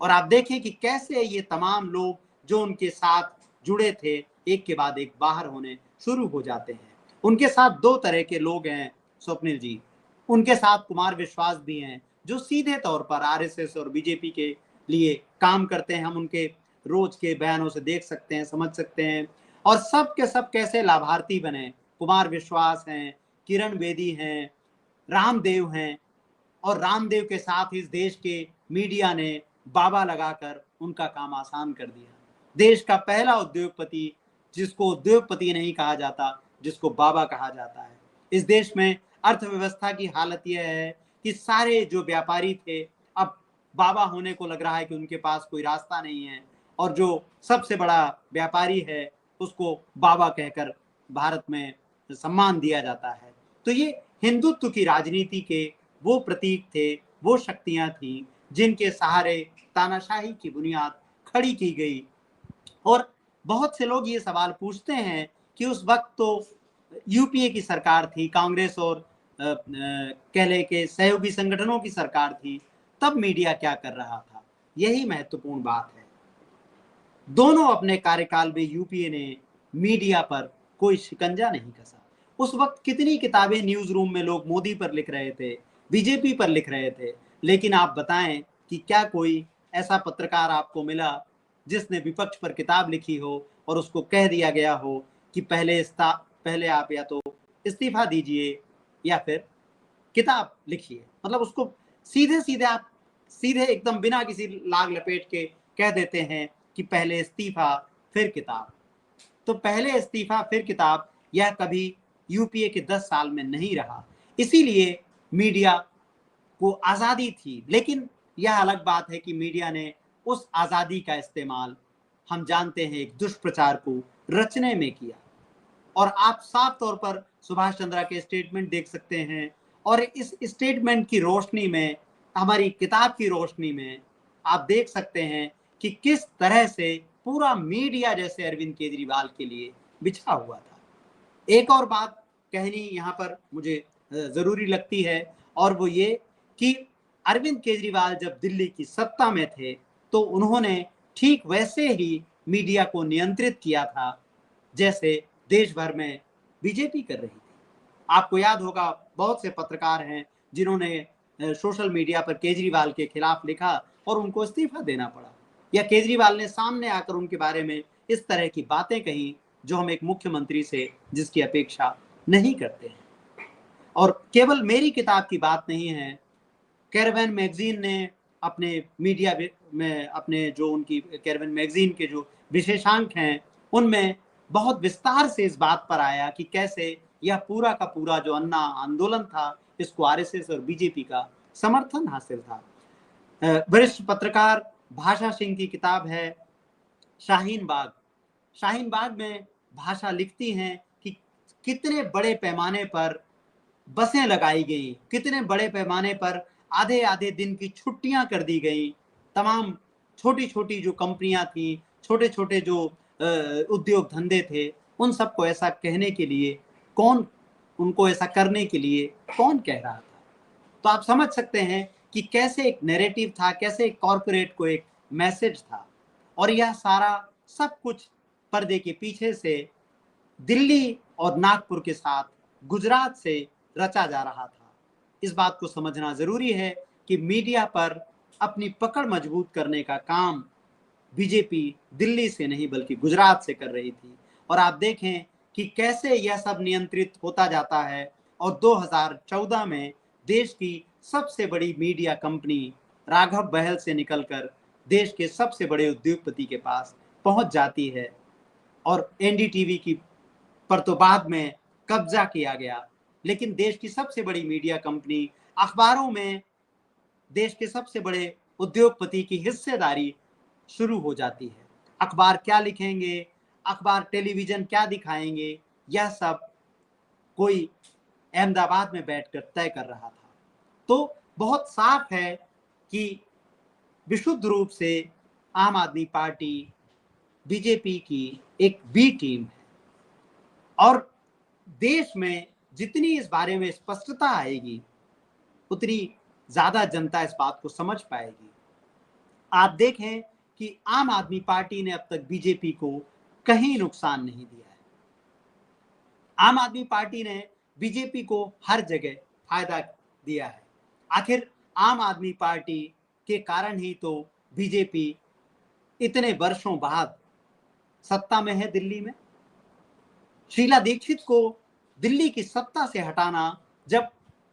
और आप देखें कि कैसे ये तमाम लोग जो उनके साथ जुड़े थे एक के बाद एक बाहर होने शुरू हो जाते हैं। उनके साथ दो तरह के लोग हैं स्वप्निल जी। उनके साथ कुमार विश्वास भी हैं जो सीधे तौर पर आरएसएस और बीजेपी के लिए काम करते हैं। हम उनके रोज के बयानों से देख सकते हैं, समझ सकते हैं। और सब के सब कैसे लाभार्थी बने। कुमार विश्वास हैं, किरण बेदी हैं, रामदेव हैं। और रामदेव के साथ इस देश के मीडिया ने बाबा लगाकर उनका काम आसान कर दिया। देश का पहला उद्योगपति जिसको उद्योगपति नहीं कहा जाता, जिसको बाबा कहा जाता है। इस देश में अर्थव्यवस्था की हालत यह है कि सारे जो व्यापारी थे अब बाबा होने को लग रहा है कि उनके पास कोई रास्ता नहीं है। और जो सबसे बड़ा व्यापारी है उसको बाबा कहकर भारत में सम्मान दिया जाता है। तो ये हिंदुत्व की राजनीति के वो प्रतीक थे, वो शक्तियां थी जिनके सहारे तानाशाही की बुनियाद खड़ी की गई। और बहुत से लोग ये सवाल पूछते हैं कि उस वक्त तो यूपीए की सरकार थी, कांग्रेस और कह ले के सहयोगी संगठनों की सरकार थी, तब मीडिया क्या कर रहा था। यही महत्वपूर्ण बात है। दोनों अपने कार्यकाल में यूपीए ने मीडिया पर कोई शिकंजा नहीं कसा। उस वक्त कितनी किताबें न्यूज रूम में लोग मोदी पर लिख रहे थे, बीजेपी पर लिख रहे थे, लेकिन आप बताएं कि क्या कोई ऐसा पत्रकार आपको मिला जिसने विपक्ष पर किताब लिखी हो और उसको कह दिया गया हो कि पहले आप या तो इस्तीफा दीजिए या फिर किताब लिखिए। मतलब उसको सीधे एकदम बिना किसी लाग लपेट के कह देते हैं कि पहले इस्तीफा फिर किताब। तो पहले इस्तीफा फिर किताब यह कभी यूपीए के 10 साल में नहीं रहा। इसीलिए मीडिया को आजादी थी, लेकिन यह अलग बात है कि मीडिया ने उस आजादी का इस्तेमाल हम जानते हैं एक दुष्प्रचार को रचने में किया। और आप साफ तौर पर सुभाष चंद्रा के स्टेटमेंट देख सकते हैं। और इस स्टेटमेंट की रोशनी में, हमारी किताब की रोशनी में आप देख सकते हैं कि किस तरह से पूरा मीडिया जैसे अरविंद केजरीवाल के लिए बिछा हुआ था। एक और बात कहनी यहाँ पर मुझे जरूरी लगती है और वो ये कि अरविंद केजरीवाल जब दिल्ली की सत्ता में थे तो उन्होंने ठीक वैसे ही मीडिया को नियंत्रित किया था जैसे देश भर में बीजेपी कर रही थी। आपको याद होगा बहुत से पत्रकार हैं जिन्होंने सोशल मीडिया पर केजरीवाल के खिलाफ लिखा और उनको इस्तीफा देना पड़ा, या केजरीवाल ने सामने आकर उनके बारे में इस तरह की बातें कही जो हम एक मुख्यमंत्री से जिसकी अपेक्षा नहीं करते हैं। और केवल मेरी किताब की बात नहीं है, कैरावैन मैगजीन ने अपने मीडिया में अपने जो उनकी कैरावैन मैगजीन के जो विशेषांक हैं उनमें बहुत विस्तार से इस बात पर आया कि कैसे यह पूरा का पूरा जो अन्ना आंदोलन था इसको आरएसएस और बीजेपी का समर्थन हासिल था। वरिष्ठ पत्रकार भाषा सिंह की किताब है शाहीन बाग। शाहीन बाग में भाषा लिखती हैं कि कितने बड़े पैमाने पर बसें लगाई गई, कितने बड़े पैमाने पर आधे आधे दिन की छुट्टियां कर दी गई। तमाम छोटी छोटी जो कंपनियां थी, छोटे छोटे जो उद्योग धंधे थे, उन सबको ऐसा कहने के लिए कौन, उनको ऐसा करने के लिए कौन कह रहा था। तो आप समझ सकते हैं कि कैसे एक नैरेटिव था, कैसे एक कॉर्पोरेट को एक मैसेज था। और यह सारा सब कुछ पर्दे के पीछे से दिल्ली और नागपुर के साथ गुजरात से रचा जा रहा था। इस बात को समझना जरूरी है कि मीडिया पर अपनी पकड़ मजबूत करने का काम बीजेपी दिल्ली से नहीं बल्कि गुजरात से कर रही थी। और आप देखें कि कैसे यह सब नियंत्रित होता जाता है और 2014 में देश की सबसे बड़ी मीडिया कंपनी राघव बहल से निकलकर देश के सबसे बड़े उद्योगपति के पास पहुंच जाती है। और एनडीटीवी की पर तो बाद में कब्जा किया गया, लेकिन देश की सबसे बड़ी मीडिया कंपनी अखबारों में देश के सबसे बड़े उद्योगपति की हिस्सेदारी शुरू हो जाती है। अखबार क्या लिखेंगे, अखबार टेलीविजन क्या दिखाएंगे, यह सब कोई अहमदाबाद में बैठकर तय कर रहा था। तो बहुत साफ है कि विशुद्ध रूप से आम आदमी पार्टी बीजेपी की एक बी टीम है। और देश में जितनी इस बारे में स्पष्टता आएगी उतनी ज्यादा जनता इस बात को समझ पाएगी। आप देखें कि आम आदमी पार्टी ने अब तक बीजेपी को कहीं नुकसान नहीं दिया है। आम आदमी पार्टी ने बीजेपी को हर जगह फायदा दिया है। आखिर आम आदमी पार्टी के कारण ही तो बीजेपी इतने वर्षों बाद सत्ता में है दिल्ली में। शीला दीक्षित को दिल्ली की सत्ता से हटाना जब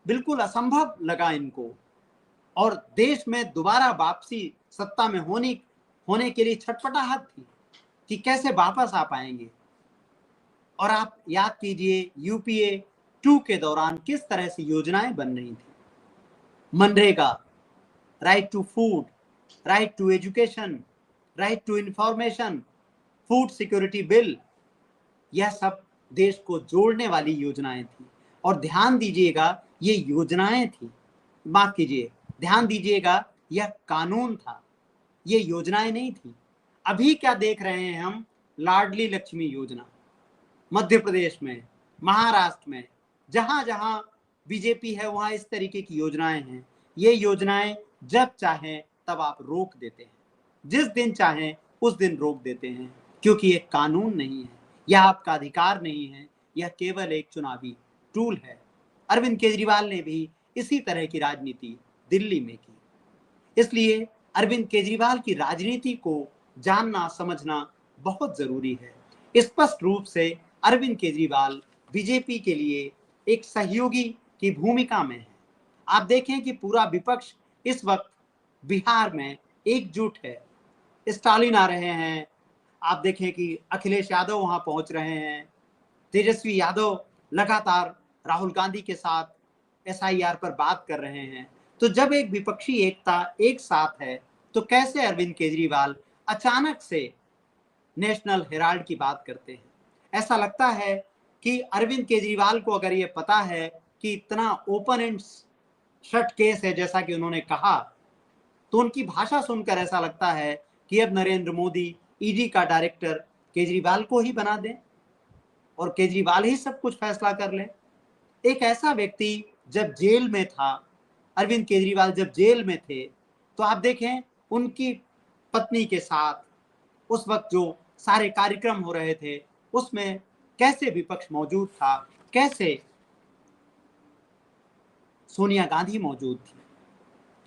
बिल्कुल असंभव लगा इनको और देश में दोबारा वापसी सत्ता में होने के लिए छटपटाहट थी कि कैसे वापस आ पाएंगे। और आप याद कीजिए यूपीए 2 के दौरान किस तरह से योजनाएं बन रही थी। MNREGA, right to food, right to education, right to information, food security bill, यह सब देश को जोड़ने वाली योजनाएं थी। और ध्यान दीजिएगा ये योजनाएं थी, माफ कीजिए, ध्यान दीजिएगा यह कानून था, ये योजनाएं नहीं थी। अभी क्या देख रहे हैं हम, लाडली लक्ष्मी योजना मध्य प्रदेश में, महाराष्ट्र में, जहां जहां बीजेपी है वहां इस तरीके की योजनाएं हैं। ये योजनाएं जब चाहें तब आप रोक देते हैं, जिस दिन चाहें उस दिन रोक देते हैं, क्योंकि ये कानून नहीं है, यह आपका अधिकार नहीं है, यह केवल एक चुनावी टूल है। अरविंद केजरीवाल ने भी इसी तरह की राजनीति दिल्ली में की। इसलिए अरविंद केजरीवाल की राजनीति को जानना समझना बहुत जरूरी है। स्पष्ट रूप से अरविंद केजरीवाल बीजेपी के लिए एक सहयोगी की भूमिका में है। आप देखें कि पूरा विपक्ष इस वक्त बिहार में एकजुट है। स्टालिन आ रहे हैं, आप देखें कि अखिलेश यादव वहां पहुंच रहे हैं, तेजस्वी यादव लगातार राहुल गांधी के साथ एसआईआर पर बात कर रहे हैं। तो जब एक विपक्षी एकता एक साथ है तो कैसे अरविंद केजरीवाल अचानक से नेशनल हेराल्ड की बात करते हैं। ऐसा लगता है कि अरविंद केजरीवाल को अगर ये पता है कि इतना ओपन एंड शट केस है जैसा कि उन्होंने कहा, तो उनकी भाषा सुनकर ऐसा लगता है कि अब नरेंद्र मोदी ईडी का डायरेक्टर केजरीवाल को ही बना दें और केजरीवाल ही सब कुछ फैसला कर ले। एक ऐसा व्यक्ति जब जेल में था, अरविंद केजरीवाल जब जेल में थे, तो आप देखें उनकी पत्नी के साथ उस वक्त जो सारे कार्यक्रम हो रहे थे उसमें कैसे विपक्ष मौजूद था, कैसे सोनिया गांधी मौजूद थी,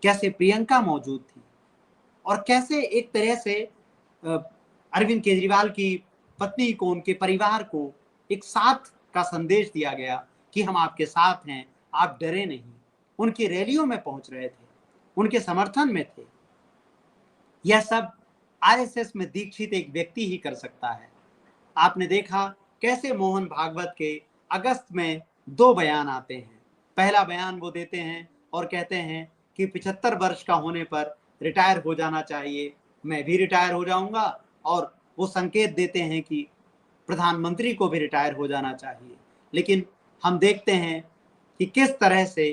कैसे प्रियंका मौजूद थी, और कैसे एक तरह से अरविंद केजरीवाल की पत्नी को, उनके परिवार को एक साथ का संदेश दिया गया कि हम आपके साथ हैं, आप डरे नहीं। उनकी रैलियों में पहुंच रहे थे, उनके समर्थन में थे। यह सब आरएसएस में दीक्षित एक व्यक्ति ही कर सकता है। आपने देखा कैसे मोहन भागवत के अगस्त में 2 बयान आते हैं। पहला बयान वो देते हैं और कहते हैं कि 75 वर्ष का होने पर रिटायर हो जाना चाहिए, मैं भी रिटायर हो जाऊंगा, और वो संकेत देते हैं कि प्रधानमंत्री को भी रिटायर हो जाना चाहिए। लेकिन हम देखते हैं कि किस तरह से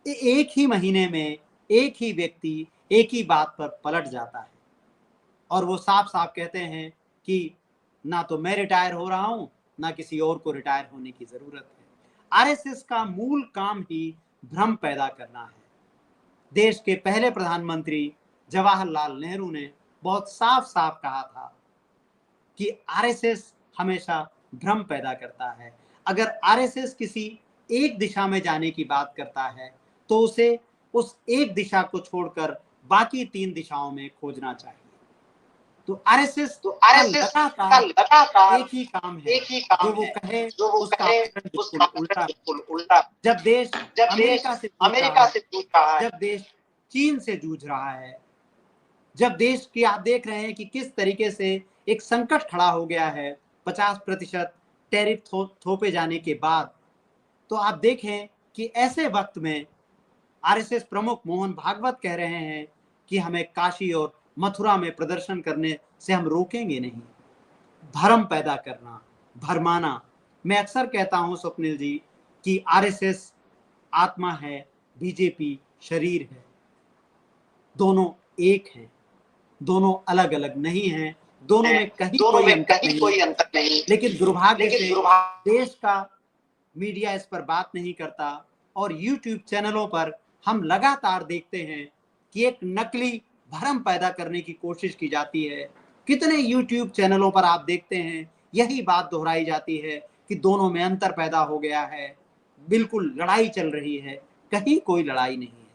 एक ही महीने में एक ही व्यक्ति एक ही बात पर पलट जाता है और वो साफ साफ कहते हैं कि ना तो मैं रिटायर हो रहा हूं, ना किसी और को रिटायर होने की जरूरत है। आरएसएस का मूल काम ही भ्रम पैदा करना है। देश के पहले प्रधानमंत्री जवाहरलाल नेहरू ने बहुत साफ साफ कहा था कि आरएसएस हमेशा भ्रम पैदा करता है। अगर आरएसएस किसी एक दिशा में जाने की बात करता है तो उसे उस एक दिशा को छोड़कर बाकी 3 दिशाओं में खोजना चाहिए। तो आरएसएस का लगातार एक ही काम है, जो वो कहे उसका आचरण बिल्कुल उल्टा। जब देश अमेरिका से जूझ रहा है, जब देश चीन से जूझ रहा है, जब देश की आप देख रहे हैं कि किस तरीके से एक संकट खड़ा हो गया है 50% टैरिफ थोपे जाने के बाद, तो आप देखें कि ऐसे वक्त में आरएसएस प्रमुख मोहन भागवत कह रहे हैं कि हमें काशी और मथुरा में प्रदर्शन करने से हम रोकेंगे नहीं। भ्रम पैदा करना, भरमाना। मैं अक्सर कहता हूं स्वप्निल जी कि आरएसएस आत्मा है, बीजेपी शरीर है। दोनों एक हैं, दोनों अलग अलग नहीं हैं, दोनों में कहीं कोई अंतर नहीं। लेकिन दुर्भाग्य से देश का मीडिया इस पर बात नहीं करता और यूट्यूब चैनलों पर हम लगातार देखते हैं कि एक नकली भ्रम पैदा करने की कोशिश की जाती है। कितने यूट्यूब चैनलों पर आप देखते हैं यही बात दोहराई जाती है कि दोनों में अंतर पैदा हो गया है, बिल्कुल लड़ाई चल रही है। कहीं कोई लड़ाई नहीं है,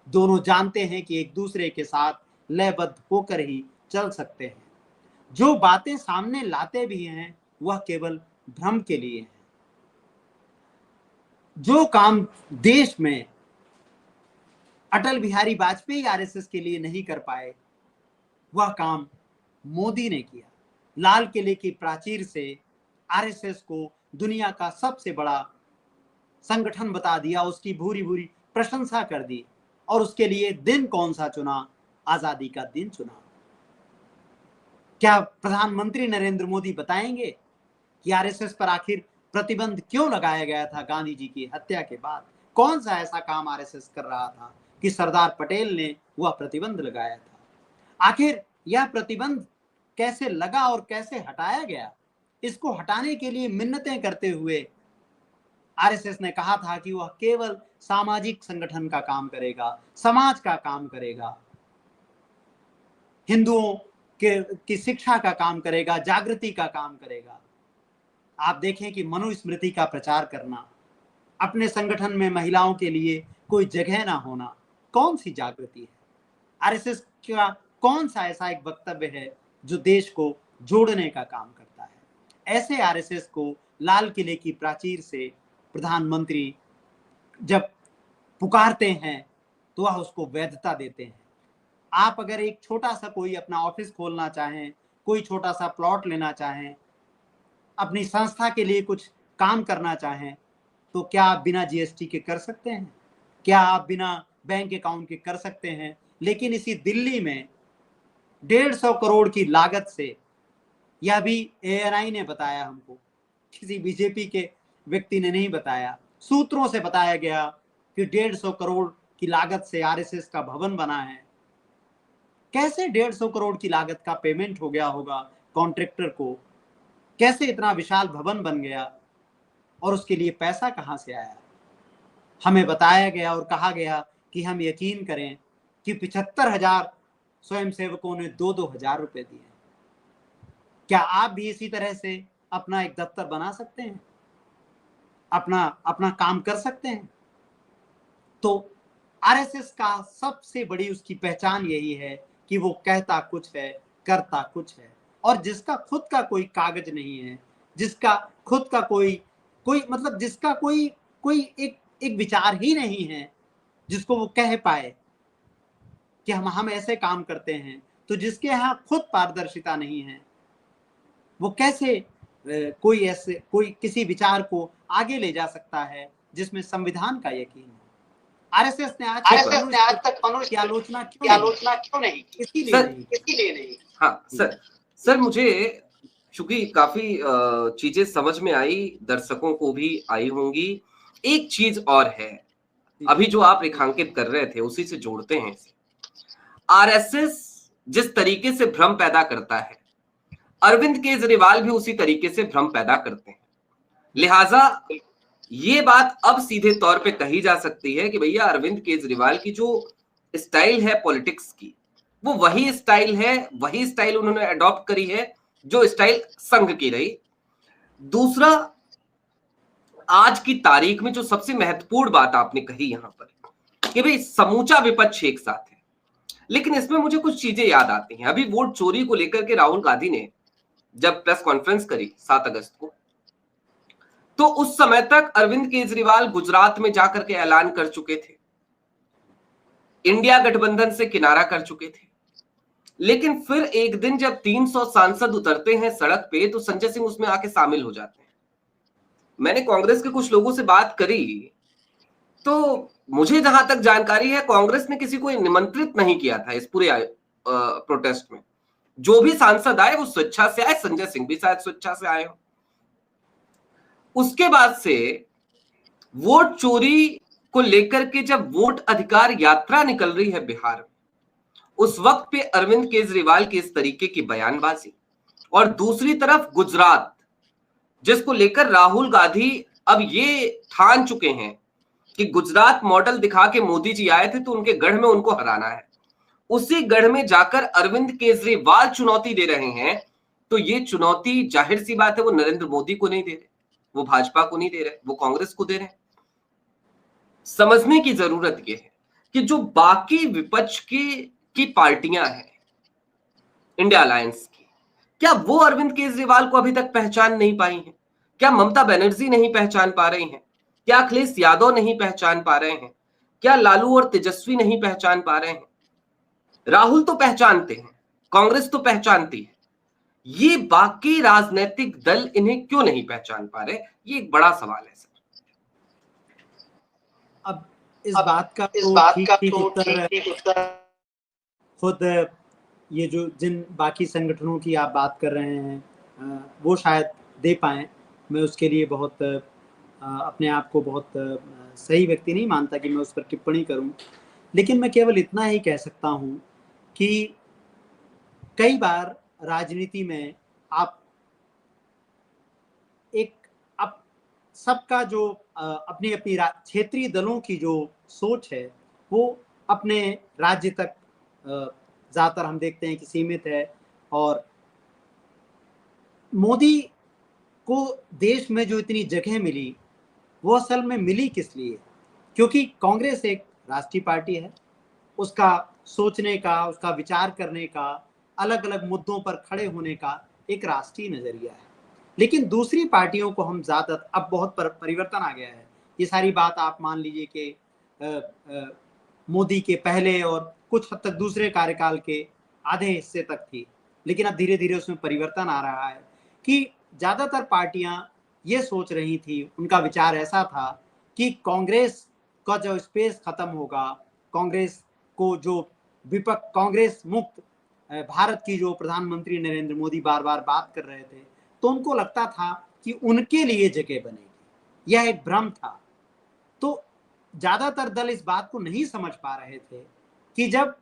दोनों जानते हैं कि एक दूसरे के साथ लयबद्ध होकर ही चल सकते हैं। जो बातें सामने लाते भी हैं वह केवल भ्रम के लिए है। जो काम देश में अटल बिहारी वाजपेयी आरएसएस के लिए नहीं कर पाए, वह काम मोदी ने किया। लाल किले की प्राचीर से आरएसएस को दुनिया का सबसे बड़ा संगठन बता दिया, उसकी भूरी भूरी प्रशंसा कर दी। और उसके लिए दिन कौन सा चुना? आजादी का दिन चुना। क्या प्रधानमंत्री नरेंद्र मोदी बताएंगे कि आरएसएस पर आखिर प्रतिबंध क्यों लगाया गया था गांधी जी की हत्या के बाद? कौन सा ऐसा काम आरएसएस कर रहा था कि सरदार पटेल ने वह प्रतिबंध लगाया था? आखिर यह प्रतिबंध कैसे लगा और कैसे हटाया गया? इसको हटाने के लिए मिन्नतें करते हुए आरएसएस ने कहा था कि वह केवल सामाजिक संगठन का काम करेगा, समाज का काम करेगा, हिंदुओं की शिक्षा का काम करेगा, जागृति का काम करेगा। आप देखें कि मनुस्मृति का प्रचार करना, अपने संगठन में महिलाओं के लिए कोई जगह ना होना, कौन सी जागृति है? आरएसएस का कौन सा ऐसा एक वक्तव्य है जो देश को जोड़ने का काम करता है? ऐसे आरएसएस को लाल किले की प्राचीर से प्रधानमंत्री जब पुकारते हैं तो वह उसको वैधता देते हैं। आप अगर एक छोटा सा कोई अपना ऑफिस खोलना चाहें, कोई छोटा सा प्लॉट लेना चाहें, अपनी संस्था के लिए कुछ काम करना चाहें, तो क्या आप बिना जीएसटी के कर सकते हैं? क्या आप बिना बैंक अकाउंट के कर सकते हैं? लेकिन इसी दिल्ली में 150 करोड़ की लागत से, यह भी एएनआई ने बताया हमको, किसी बीजेपी के व्यक्ति ने नहीं बताया, सूत्रों से बताया गया कि 150 करोड़ की लागत से आरएसएस का भवन बना है। कैसे 150 करोड़ की लागत का पेमेंट हो गया होगा कॉन्ट्रैक्टर को? कैसे इतना विशाल भवन बन गया और उसके लिए पैसा कहां से आया? हमें बताया गया और कहा गया कि हम यकीन करें कि 75,000 स्वयंसेवकों ने 2-2 हजार रुपए दिए। क्या आप भी इसी तरह से अपना एक दफ्तर बना सकते हैं, अपना काम कर सकते हैं? तो आरएसएस का सबसे बड़ी उसकी पहचान यही है कि वो कहता कुछ है, करता कुछ है, और जिसका खुद का कोई कागज नहीं है, जिसका खुद का कोई मतलब जिसका कोई एक विचार ही नहीं है जिसको वो कह पाए कि हम ऐसे काम करते हैं, तो जिसके यहाँ खुद पारदर्शिता नहीं है, वो कैसे कोई किसी विचार को आगे ले जा सकता है जिसमें संविधान का यकीन है? आरएसएस ने आज तक मनुष्य की आलोचना क्यों नहीं? इसीलिए नहीं। हाँ सर मुझे चूंकि काफी चीजें समझ में आई, दर्शकों को भी आई होंगी। एक चीज और है, अभी जो आप रेखांकित कर रहे थे उसी से जोड़ते हैं। आरएसएस जिस तरीके से भ्रम पैदा करता है, अरविंद केजरीवाल भी उसी तरीके से भ्रम पैदा करते हैं। लिहाजा ये बात अब सीधे तौर पे कही जा सकती है कि भैया अरविंद केजरीवाल की जो स्टाइल है पॉलिटिक्स की, वो वही स्टाइल है, वही स्टाइल उन्होंने अडॉप्ट करी है जो स्टाइल संघ की रही। दूसरा, आज की तारीख में जो सबसे महत्वपूर्ण बात आपने कही यहां पर कि भाई समूचा विपक्ष एक साथ है, लेकिन इसमें मुझे कुछ चीजें याद आती हैं। अभी वोट चोरी को लेकर के राहुल गांधी ने जब प्रेस कॉन्फ्रेंस करी 7 अगस्त को, तो उस समय तक अरविंद केजरीवाल गुजरात में जाकर के ऐलान कर चुके थे, इंडिया गठबंधन से किनारा कर चुके थे। लेकिन फिर एक दिन जब 300 सांसद उतरते हैं सड़क पे, तो संजय सिंह उसमें आके शामिल हो जाते हैं। मैंने कांग्रेस के कुछ लोगों से बात करी, तो मुझे जहां तक जानकारी है कांग्रेस ने किसी को निमंत्रित नहीं किया था इस पूरे प्रोटेस्ट में। जो भी सांसद आए वो स्वेच्छा से आए, संजय सिंह भी शायद स्वेच्छा से आए हो। उसके बाद से वोट चोरी को लेकर के जब वोट अधिकार यात्रा निकल रही है बिहार में, उस वक्त पे अरविंद केजरीवाल की इस तरीके की बयानबाजी, और दूसरी तरफ गुजरात जिसको लेकर राहुल गांधी अब ये ठान चुके हैं कि गुजरात मॉडल दिखा के मोदी जी आए थे तो उनके गढ़ में उनको हराना है, उसी गढ़ में जाकर अरविंद केजरीवाल चुनौती दे रहे हैं। तो ये चुनौती जाहिर सी बात है वो नरेंद्र मोदी को नहीं दे रहे, वो भाजपा को नहीं दे रहे, वो कांग्रेस को दे रहे हैं। समझने की जरूरत यह है कि जो बाकी विपक्ष की पार्टियां हैं इंडिया अलायंस की, क्या वो अरविंद केजरीवाल को अभी तक पहचान नहीं पाई हैं? क्या ममता बनर्जी नहीं पहचान पा रही हैं? क्या अखिलेश यादव नहीं पहचान पा रहे हैं? क्या लालू और तेजस्वी नहीं पहचान पा रहे हैं? राहुल तो पहचानते हैं, कांग्रेस तो पहचानती है, ये बाकी राजनीतिक दल इन्हें क्यों नहीं पहचान पा रहे? ये एक बड़ा सवाल है सर। अब इस बात का ठीक उत्तर खुद ये जो जिन बाकी संगठनों की आप बात कर रहे हैं वो शायद दे पाए। मैं उसके लिए बहुत अपने आप को बहुत सही व्यक्ति नहीं मानता कि मैं उस पर टिप्पणी करूं, लेकिन मैं केवल इतना ही कह सकता हूं कि कई बार राजनीति में आप सबका जो अपनी अपनी क्षेत्रीय दलों की जो सोच है वो अपने राज्य तक ज़्यादातर हम देखते हैं कि सीमित है। और मोदी को देश में जो इतनी जगह मिली वो असल में मिली किस लिए? क्योंकि कांग्रेस एक राष्ट्रीय पार्टी है, उसका सोचने का, उसका विचार करने का, अलग अलग मुद्दों पर खड़े होने का एक राष्ट्रीय नजरिया है। लेकिन दूसरी पार्टियों को हम ज्यादा, अब बहुत परिवर्तन आ गया है। ये सारी बात आप मान लीजिए कि मोदी के पहले और कुछ हद तक दूसरे कार्यकाल के आधे हिस्से तक थी, लेकिन अब धीरे धीरे उसमें परिवर्तन आ रहा है कि ज्यादातर पार्टियां ये सोच रही थी, उनका विचार ऐसा था कि कांग्रेस का जो स्पेस खत्म होगा, कांग्रेस को जो विपक्ष, कांग्रेस मुक्त भारत की जो प्रधानमंत्री नरेंद्र मोदी बार बार बात कर रहे थे, तो उनको लगता था कि उनके लिए जगह बनेगी। यह एक भ्रम था। तो ज्यादातर दल इस बात को नहीं समझ पा रहे थे कि जब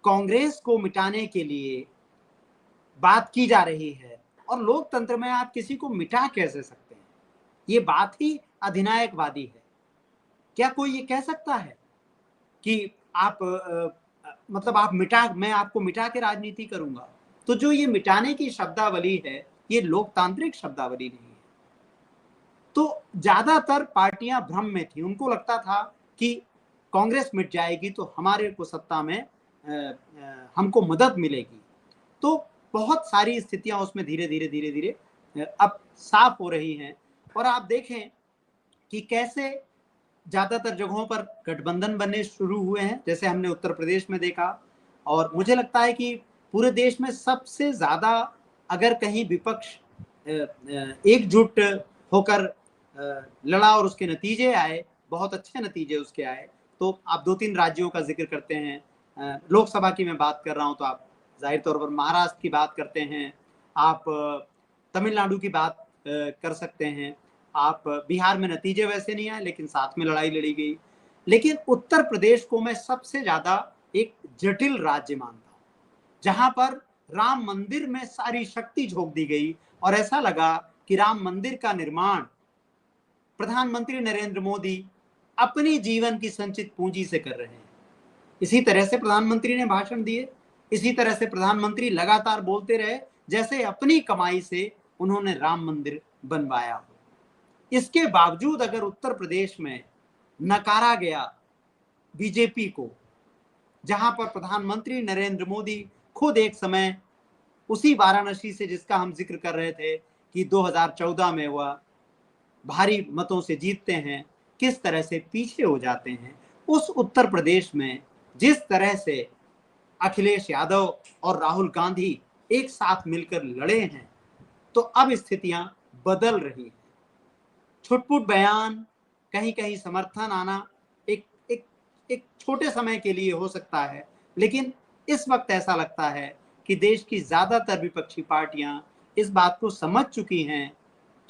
कांग्रेस को मिटाने के लिए बात की जा रही है, और लोकतंत्र में आप किसी को मिटा कैसे सकते हैं? ये बात ही अधिनायकवादी है। क्या कोई ये कह सकता है कि आप मतलब आप मैं आपको मिटा के राजनीति करूंगा? तो जो ये मिटाने की शब्दावली है, ये लोकतांत्रिक शब्दावली नहीं है। तो ज्यादातर पार्टियां भ्रम में थी, उनको लगता था कि कांग्रेस मिट जाएगी तो हमारे को सत्ता में हमको मदद मिलेगी। तो बहुत सारी स्थितियां उसमें धीरे धीरे अब साफ हो रही हैं। और आप देखें कि कैसे ज्यादातर जगहों पर गठबंधन बनने शुरू हुए हैं, जैसे हमने उत्तर प्रदेश में देखा। और मुझे लगता है कि पूरे देश में सबसे ज्यादा अगर कहीं विपक्ष एकजुट होकर लड़ा और उसके नतीजे आए, बहुत अच्छे नतीजे उसके आए, तो आप 2-3 राज्यों का जिक्र करते हैं। लोकसभा की मैं बात कर रहा हूं तो आप जाहिर तौर पर महाराष्ट्र की बात करते हैं, आप तमिलनाडु की बात कर सकते हैं, आप बिहार में नतीजे वैसे नहीं आए लेकिन साथ में लड़ाई लड़ी गई। लेकिन उत्तर प्रदेश को मैं सबसे ज्यादा एक जटिल राज्य मानता हूं, जहां पर राम मंदिर में सारी शक्ति झोंक दी गई और ऐसा लगा कि राम मंदिर का निर्माण प्रधानमंत्री नरेंद्र मोदी अपनी जीवन की संचित पूंजी से कर रहे हैं। इसी तरह से प्रधानमंत्री ने भाषण दिए, इसी तरह से प्रधानमंत्री लगातार बोलते रहे, जैसे अपनी कमाई से उन्होंने राम मंदिर बनवाया हो। इसके बावजूद अगर उत्तर प्रदेश में नकारा गया बीजेपी को, जहां पर प्रधानमंत्री नरेंद्र मोदी खुद एक समय उसी वाराणसी से जिसका हम जिक्र कर रहे थे कि 2014 में वह भारी मतों से जीतते हैं, किस तरह से पीछे हो जाते हैं, उस उत्तर प्रदेश में जिस तरह से अखिलेश यादव और राहुल गांधी एक साथ मिलकर लड़े हैं, तो अब स्थितियां बदल रही हैं। छुटपुट बयान, कहीं कहीं समर्थन आना एक एक एक छोटे समय के लिए हो सकता है, लेकिन इस वक्त ऐसा लगता है कि देश की ज्यादातर विपक्षी पार्टियां इस बात को समझ चुकी हैं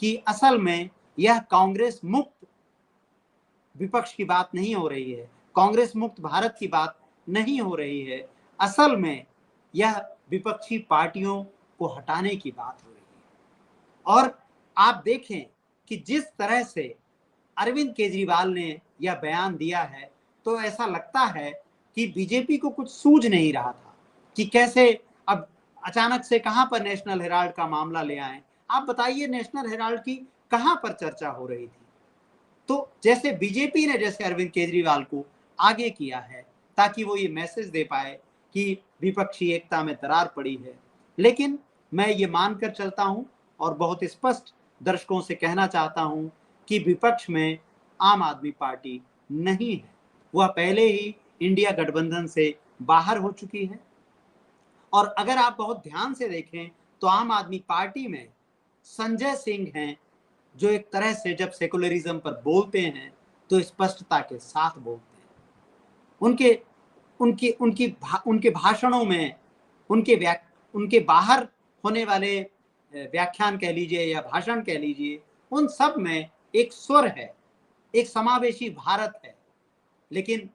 कि असल में यह कांग्रेस मुक्त विपक्ष की बात नहीं हो रही है, कांग्रेस मुक्त भारत की बात नहीं हो रही है, असल में यह विपक्षी पार्टियों को हटाने की बात हो रही है। और आप देखें कि जिस तरह से अरविंद केजरीवाल ने यह बयान दिया है, तो ऐसा लगता है कि बीजेपी को कुछ सूझ नहीं रहा था कि कैसे अब अचानक से कहां पर नेशनल हेराल्ड का मामला ले आए। आप बताइए, नेशनल हेराल्ड की कहां पर चर्चा हो रही थी? तो जैसे बीजेपी ने जैसे अरविंद केजरीवाल को आगे किया है ताकि वो ये मैसेज दे पाए कि विपक्षी एकता में दरार पड़ी है, लेकिन मैं ये मानकर चलता हूं और बहुत स्पष्ट दर्शकों से कहना चाहता हूं कि विपक्ष में आम आदमी पार्टी नहीं है, वह पहले ही इंडिया गठबंधन से बाहर हो चुकी है। और अगर आप बहुत ध्यान से देखें तो आम आदमी पार्टी में संजय सिंह हैं, जो एक तरह से जब सेकुलरिज्म पर बोलते हैं तो स्पष्टता के साथ बोलते हैं। उनके उनकी उनकी उनके भाषणों में, उनके बाहर होने वाले व्याख्यान कह लीजिए या भाषण कह लीजिए, उन सब में एक स्वर है, एक समावेशी भारत है। लेकिन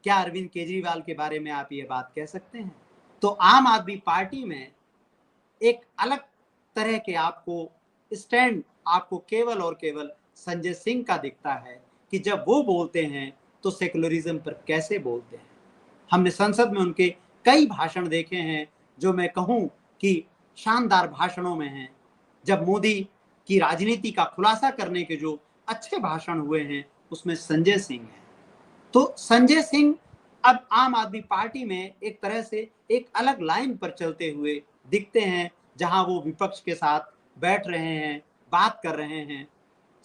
क्या अरविंद केजरीवाल के बारे में आप ये बात कह सकते हैं? तो आम आदमी पार्टी में एक अलग तरह के आपको स्टैंड आपको केवल और केवल संजय सिंह का दिखता है कि जब वो बोलते हैं तो सेकुलरिज्म पर कैसे बोलते हैं। हमने संसद में उनके कई भाषण देखे हैं जो मैं कहूं कि शानदार भाषणों में हैं। जब मोदी की राजनीति का खुलासा करने के जो अच्छे भाषण हुए हैं उसमें संजय सिंह हैं। तो संजय सिंह अब आम आदमी पार्टी में एक तरह से एक अलग लाइन पर चलते हुए दिखते हैं, जहां वो विपक्ष के साथ बैठ रहे हैं, बात कर रहे हैं,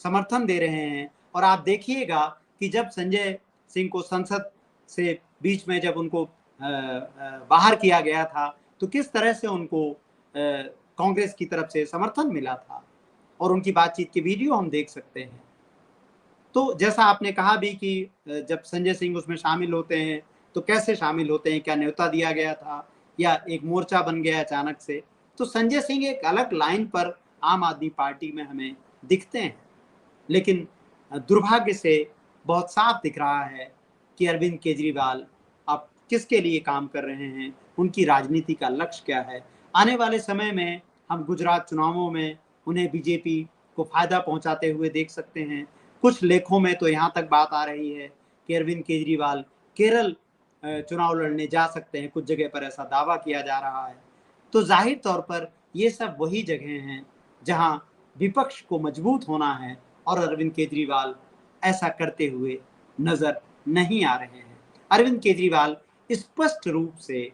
समर्थन दे रहे हैं। और आप देखिएगा कि जब संजय सिंह को संसद से बीच में जब उनको बाहर किया गया था तो किस तरह से उनको कांग्रेस की तरफ से समर्थन मिला था, और उनकी बातचीत के वीडियो हम देख सकते हैं। तो जैसा आपने कहा भी कि जब संजय सिंह उसमें शामिल होते हैं तो कैसे शामिल होते हैं, क्या न्योता दिया गया था या एक मोर्चा बन गया अचानक से? तो संजय सिंह एक अलग लाइन पर आम आदमी पार्टी में हमें दिखते हैं, लेकिन दुर्भाग्य से बहुत साफ दिख रहा है कि अरविंद केजरीवाल अब किसके लिए काम कर रहे हैं, उनकी राजनीति का लक्ष्य क्या है। आने वाले समय में हम गुजरात चुनावों में उन्हें बीजेपी को फायदा पहुंचाते हुए देख सकते हैं। कुछ लेखों में तो यहाँ तक बात आ रही है कि अरविंद केजरीवाल केरल चुनाव लड़ने जा सकते हैं, कुछ जगह पर ऐसा दावा किया जा रहा है। तो जाहिर तौर पर ये सब वही जगह हैं जहां विपक्ष को मजबूत होना है, और अरविंद केजरीवाल ऐसा करते हुए नजर नहीं आ रहे हैं। अरविंद केजरीवाल स्पष्ट रूप से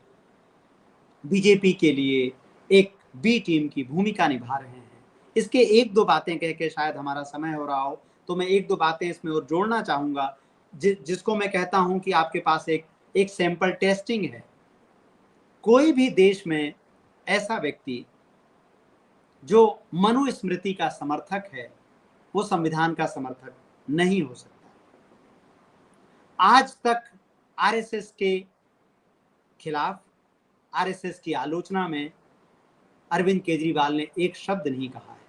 बीजेपी के लिए एक बी टीम की भूमिका निभा रहे हैं। इसके एक दो बातें कह के शायद हमारा समय हो रहा हो, तो मैं एक दो बातें इसमें और जोड़ना चाहूंगा, जिसको मैं कहता हूं कि आपके पास एक सैंपल टेस्टिंग है। कोई भी देश में ऐसा व्यक्ति जो मनुस्मृति का समर्थक है वो संविधान का समर्थक नहीं हो सकता। आज तक आरएसएस के खिलाफ, आरएसएस की आलोचना में अरविंद केजरीवाल ने एक शब्द नहीं कहा है।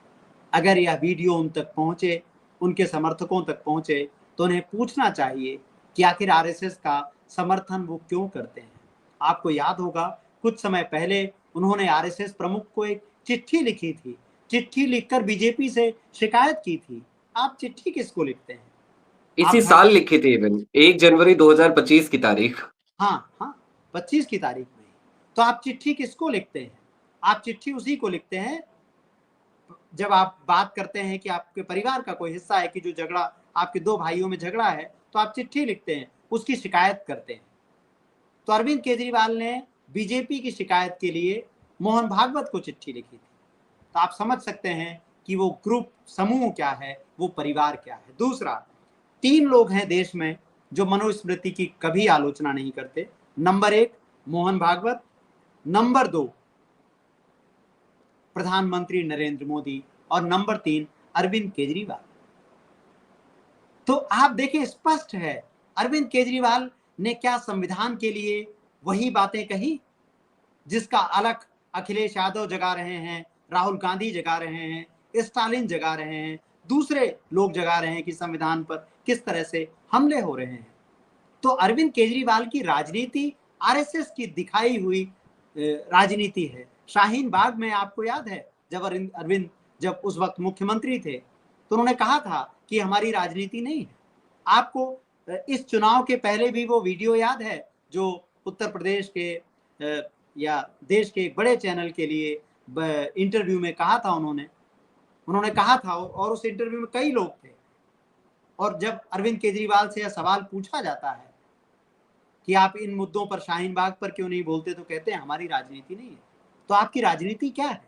अगर यह वीडियो उन तक पहुंचे, उनके समर्थकों तक पहुंचे, तो उन्हें पूछना चाहिए कि आखिर आरएसएस का समर्थन वो क्यों करते हैं। आपको याद होगा कुछ समय पहले उन्होंने आरएसएस प्रमुख को एक चिट्ठी लिखी थी, चिट्ठी लिखकर बीजेपी से शिकायत की थी। आप चिट्ठी किसको लिखते हैं? इसी साल लिखे थे, इवन 1 जनवरी 2025 की तारीख। हाँ, 25 की तारीख में। तो आप चिट्ठी किसको लिखते हैं? आप चिट्ठी उसी को लिखते हैं जब आप बात करते हैं कि आपके परिवार का कोई हिस्सा है कि जो झगड़ा, आपके दो भाइयों में झगड़ा है, तो आप चिट्ठी लिखते हैं, उसकी शिकायत करते हैं। तो अरविंद केजरीवाल ने बीजेपी की शिकायत के लिए मोहन भागवत को चिट्ठी लिखी थी। तो आप समझ सकते हैं कि वो ग्रुप, समूह क्या है, वो परिवार क्या है। दूसरा, 3 लोग हैं देश में जो मनुस्मृति की कभी आलोचना नहीं करते। नंबर 1 मोहन भागवत, नंबर 2 प्रधानमंत्री नरेंद्र मोदी, और नंबर 3 अरविंद केजरीवाल। तो आप देखें, स्पष्ट है अरविंद केजरीवाल ने क्या संविधान के लिए वही बातें कही जिसका अलख अखिलेश यादव जगा रहे हैं, राहुल गांधी जगा रहे हैं, स्टालिन जगा रहे हैं, दूसरे लोग जगा रहे हैं कि संविधान पर किस तरह से हमले हो रहे हैं। तो अरविंद केजरीवाल की राजनीति आरएसएस की दिखाई हुई राजनीति है। शाहीन बाग में आपको याद है जब अरविंद जब उस वक्त मुख्यमंत्री थे तो उन्होंने कहा था कि हमारी राजनीति नहीं है। आपको इस चुनाव के पहले भी वो वीडियो याद है जो उत्तर प्रदेश के या देश के एक बड़े चैनल के लिए इंटरव्यू में कहा था उन्होंने कहा था, और उस इंटरव्यू में कई लोग थे, और जब अरविंद केजरीवाल से यह सवाल पूछा जाता है कि आप इन मुद्दों पर, शाहीन बाग पर क्यों नहीं बोलते, तो कहते हैं हमारी राजनीति नहीं है। तो आपकी राजनीति क्या है?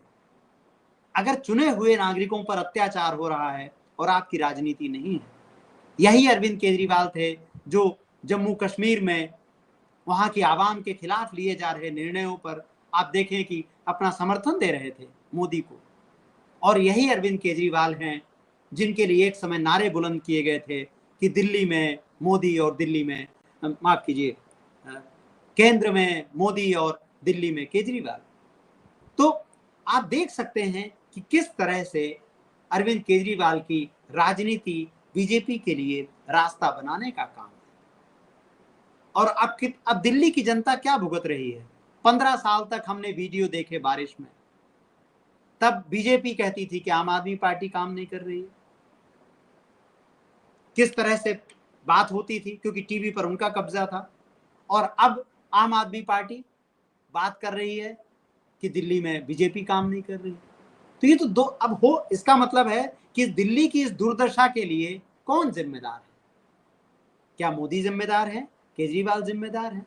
अगर चुने हुए नागरिकों पर अत्याचार हो रहा है और आपकी राजनीति नहीं है। यही अरविंद केजरीवाल थे जो जम्मू कश्मीर में वहां की आवाम के खिलाफ लिए जा रहे निर्णयों पर आप देखें कि अपना समर्थन दे रहे थे मोदी को। और यही अरविंद केजरीवाल हैं जिनके लिए एक समय नारे बुलंद किए गए थे कि दिल्ली में मोदी और दिल्ली में, माफ कीजिए, केंद्र में मोदी और दिल्ली में केजरीवाल। तो आप देख सकते हैं कि किस तरह से अरविंद केजरीवाल की राजनीति बीजेपी के लिए रास्ता बनाने का काम है। और अब दिल्ली की जनता क्या भुगत रही है? 15 साल तक हमने वीडियो देखे बारिश में, तब बीजेपी कहती थी कि आम आदमी पार्टी काम नहीं कर रही है। किस तरह से बात होती थी, क्योंकि टीवी पर उनका कब्जा था। और अब आम आदमी पार्टी बात कर रही है कि दिल्ली में बीजेपी काम नहीं कर रही। तो ये तो दो अब हो, इसका मतलब है कि दिल्ली की इस दुर्दशा के लिए कौन जिम्मेदार है? क्या मोदी जिम्मेदार है, केजरीवाल जिम्मेदार है?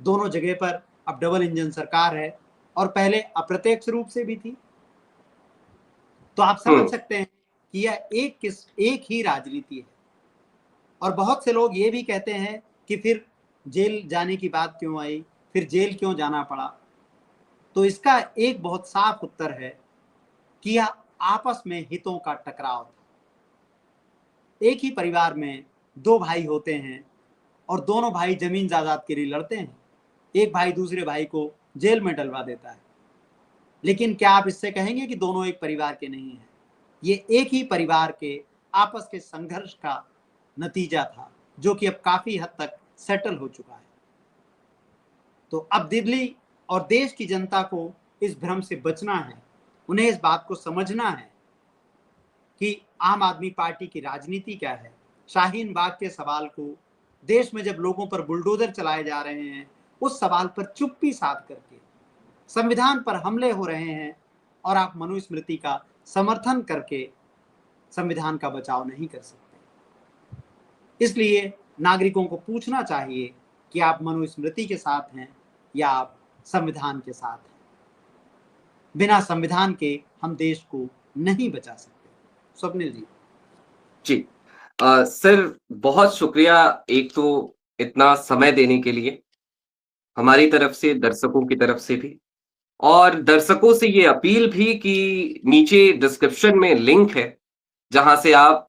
दोनों जगह पर अब डबल इंजन सरकार है, और पहले अप्रत्यक्ष रूप से भी थी। तो आप समझ सकते हैं कि यह एक ही राजनीति है। और बहुत से लोग ये भी कहते हैं कि फिर जेल जाने की बात क्यों आई, फिर जेल क्यों जाना पड़ा? तो इसका एक बहुत साफ उत्तर है कि यह आपस में हितों का टकराव था। एक ही परिवार में 2 भाई होते हैं और दोनों भाई जमीन जायदाद के लिए लड़ते हैं। एक भाई दूसरे भाई को जेल में डलवा देता है। लेकिन क्या आप इससे कहेंगे कि दोनों एक परिवार के नहीं हैं? ये एक ही परिवार के आपस के संघर्ष का नतीजा था, जो कि अब काफी हद तक सेटल हो चुका है। तो अब दिल्ली और देश की जनता को इस भ्रम से बचना है। उन्हें इस बात को समझना है कि आम आदमी पार्टी की राजनीति क्या है। शाहीन बाग के सवाल को, देश में जब लोगों पर बुलडोजर चलाए जा रहे हैं, उस सवाल पर चुप्पी साध करके, संविधान पर हमले हो रहे हैं और आप मनुस्मृति का समर्थन करके संविधान का बचाव नहीं कर सकते। इसलिए नागरिकों को पूछना चाहिए कि आप मनुस्मृति के साथ हैं या आप संविधान के साथ हैं। बिना संविधान के हम देश को नहीं बचा सकते। स्वप्निल जी। जी सर, बहुत शुक्रिया एक तो इतना समय देने के लिए, हमारी तरफ से, दर्शकों की तरफ से भी, और दर्शकों से ये अपील भी कि नीचे डिस्क्रिप्शन में लिंक है जहां से आप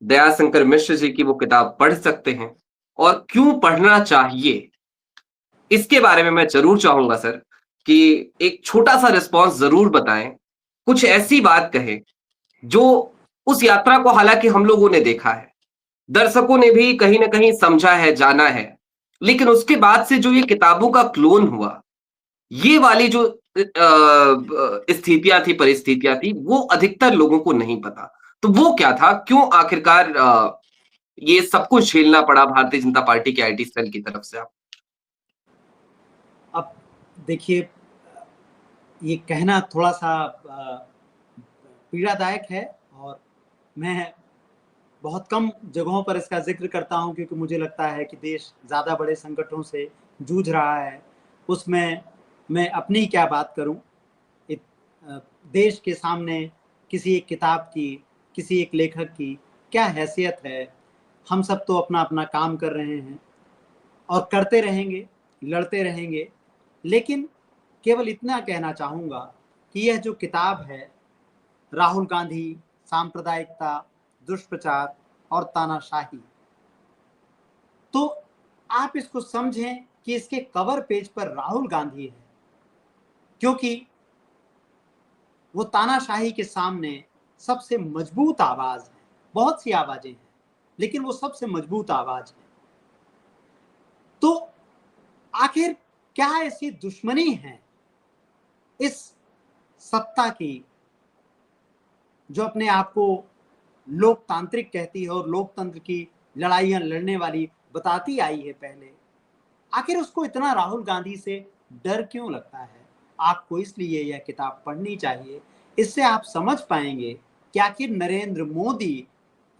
दयाशंकर मिश्र जी की वो किताब पढ़ सकते हैं। और क्यों पढ़ना चाहिए इसके बारे में मैं जरूर चाहूंगा सर कि एक छोटा सा रिस्पॉन्स जरूर बताएं, कुछ ऐसी बात कहें जो उस यात्रा को, हालांकि हम लोगों ने देखा है, दर्शकों ने भी कहीं ना कहीं समझा है, जाना है, लेकिन उसके बाद से जो ये किताबों का क्लोन हुआ, ये वाली जो स्थितियां थी, परिस्थितियां थी, वो अधिकतर लोगों को नहीं पता। तो वो क्या था, क्यों आखिरकार ये सब कुछ झेलना पड़ा भारतीय जनता पार्टी के आईटी सेल की तरफ से? आप अब देखिए, ये कहना थोड़ा सा पीड़ादायक है और मैं बहुत कम जगहों पर इसका जिक्र करता हूं क्योंकि मुझे लगता है कि देश ज़्यादा बड़े संकटों से जूझ रहा है। उसमें मैं अपनी क्या बात करूं। देश के सामने किसी एक किताब की, किसी एक लेखक की क्या हैसियत है। हम सब तो अपना अपना काम कर रहे हैं और करते रहेंगे, लड़ते रहेंगे, लेकिन केवल इतना कहना चाहूँगा कि यह जो किताब है, राहुल गांधी, सांप्रदायिकता, दुष्प्रचार और तानाशाही, तो आप इसको समझें कि इसके कवर पेज पर राहुल गांधी है, क्योंकि वो तानाशाही के सामने सबसे मजबूत आवाज है। बहुत सी आवाजें हैं, लेकिन वो सबसे मजबूत आवाज है। तो आखिर क्या ऐसी दुश्मनी है इस सत्ता की जो अपने आप को लोकतांत्रिक कहती है और लोकतंत्र की लड़ाइयां लड़ने वाली बताती आई है पहले। आखिर उसको इतना राहुल गांधी से डर क्यों लगता है? आपको इसलिए यह किताब पढ़नी चाहिए। इससे आप समझ पाएंगे कि आखिर नरेंद्र मोदी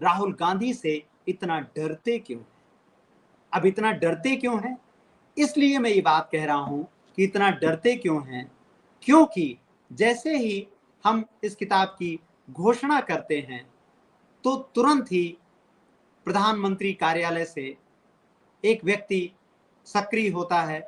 राहुल गांधी से इतना डरते क्यों हैं। अब इतना डरते क्यों हैं? इसलिए मैं ये बात कह रहा हूं कि इतना डरते क्यों हैं, क्योंकि जैसे ही हम इस किताब की घोषणा करते हैं तो तुरंत ही प्रधानमंत्री कार्यालय से एक व्यक्ति सक्रिय होता है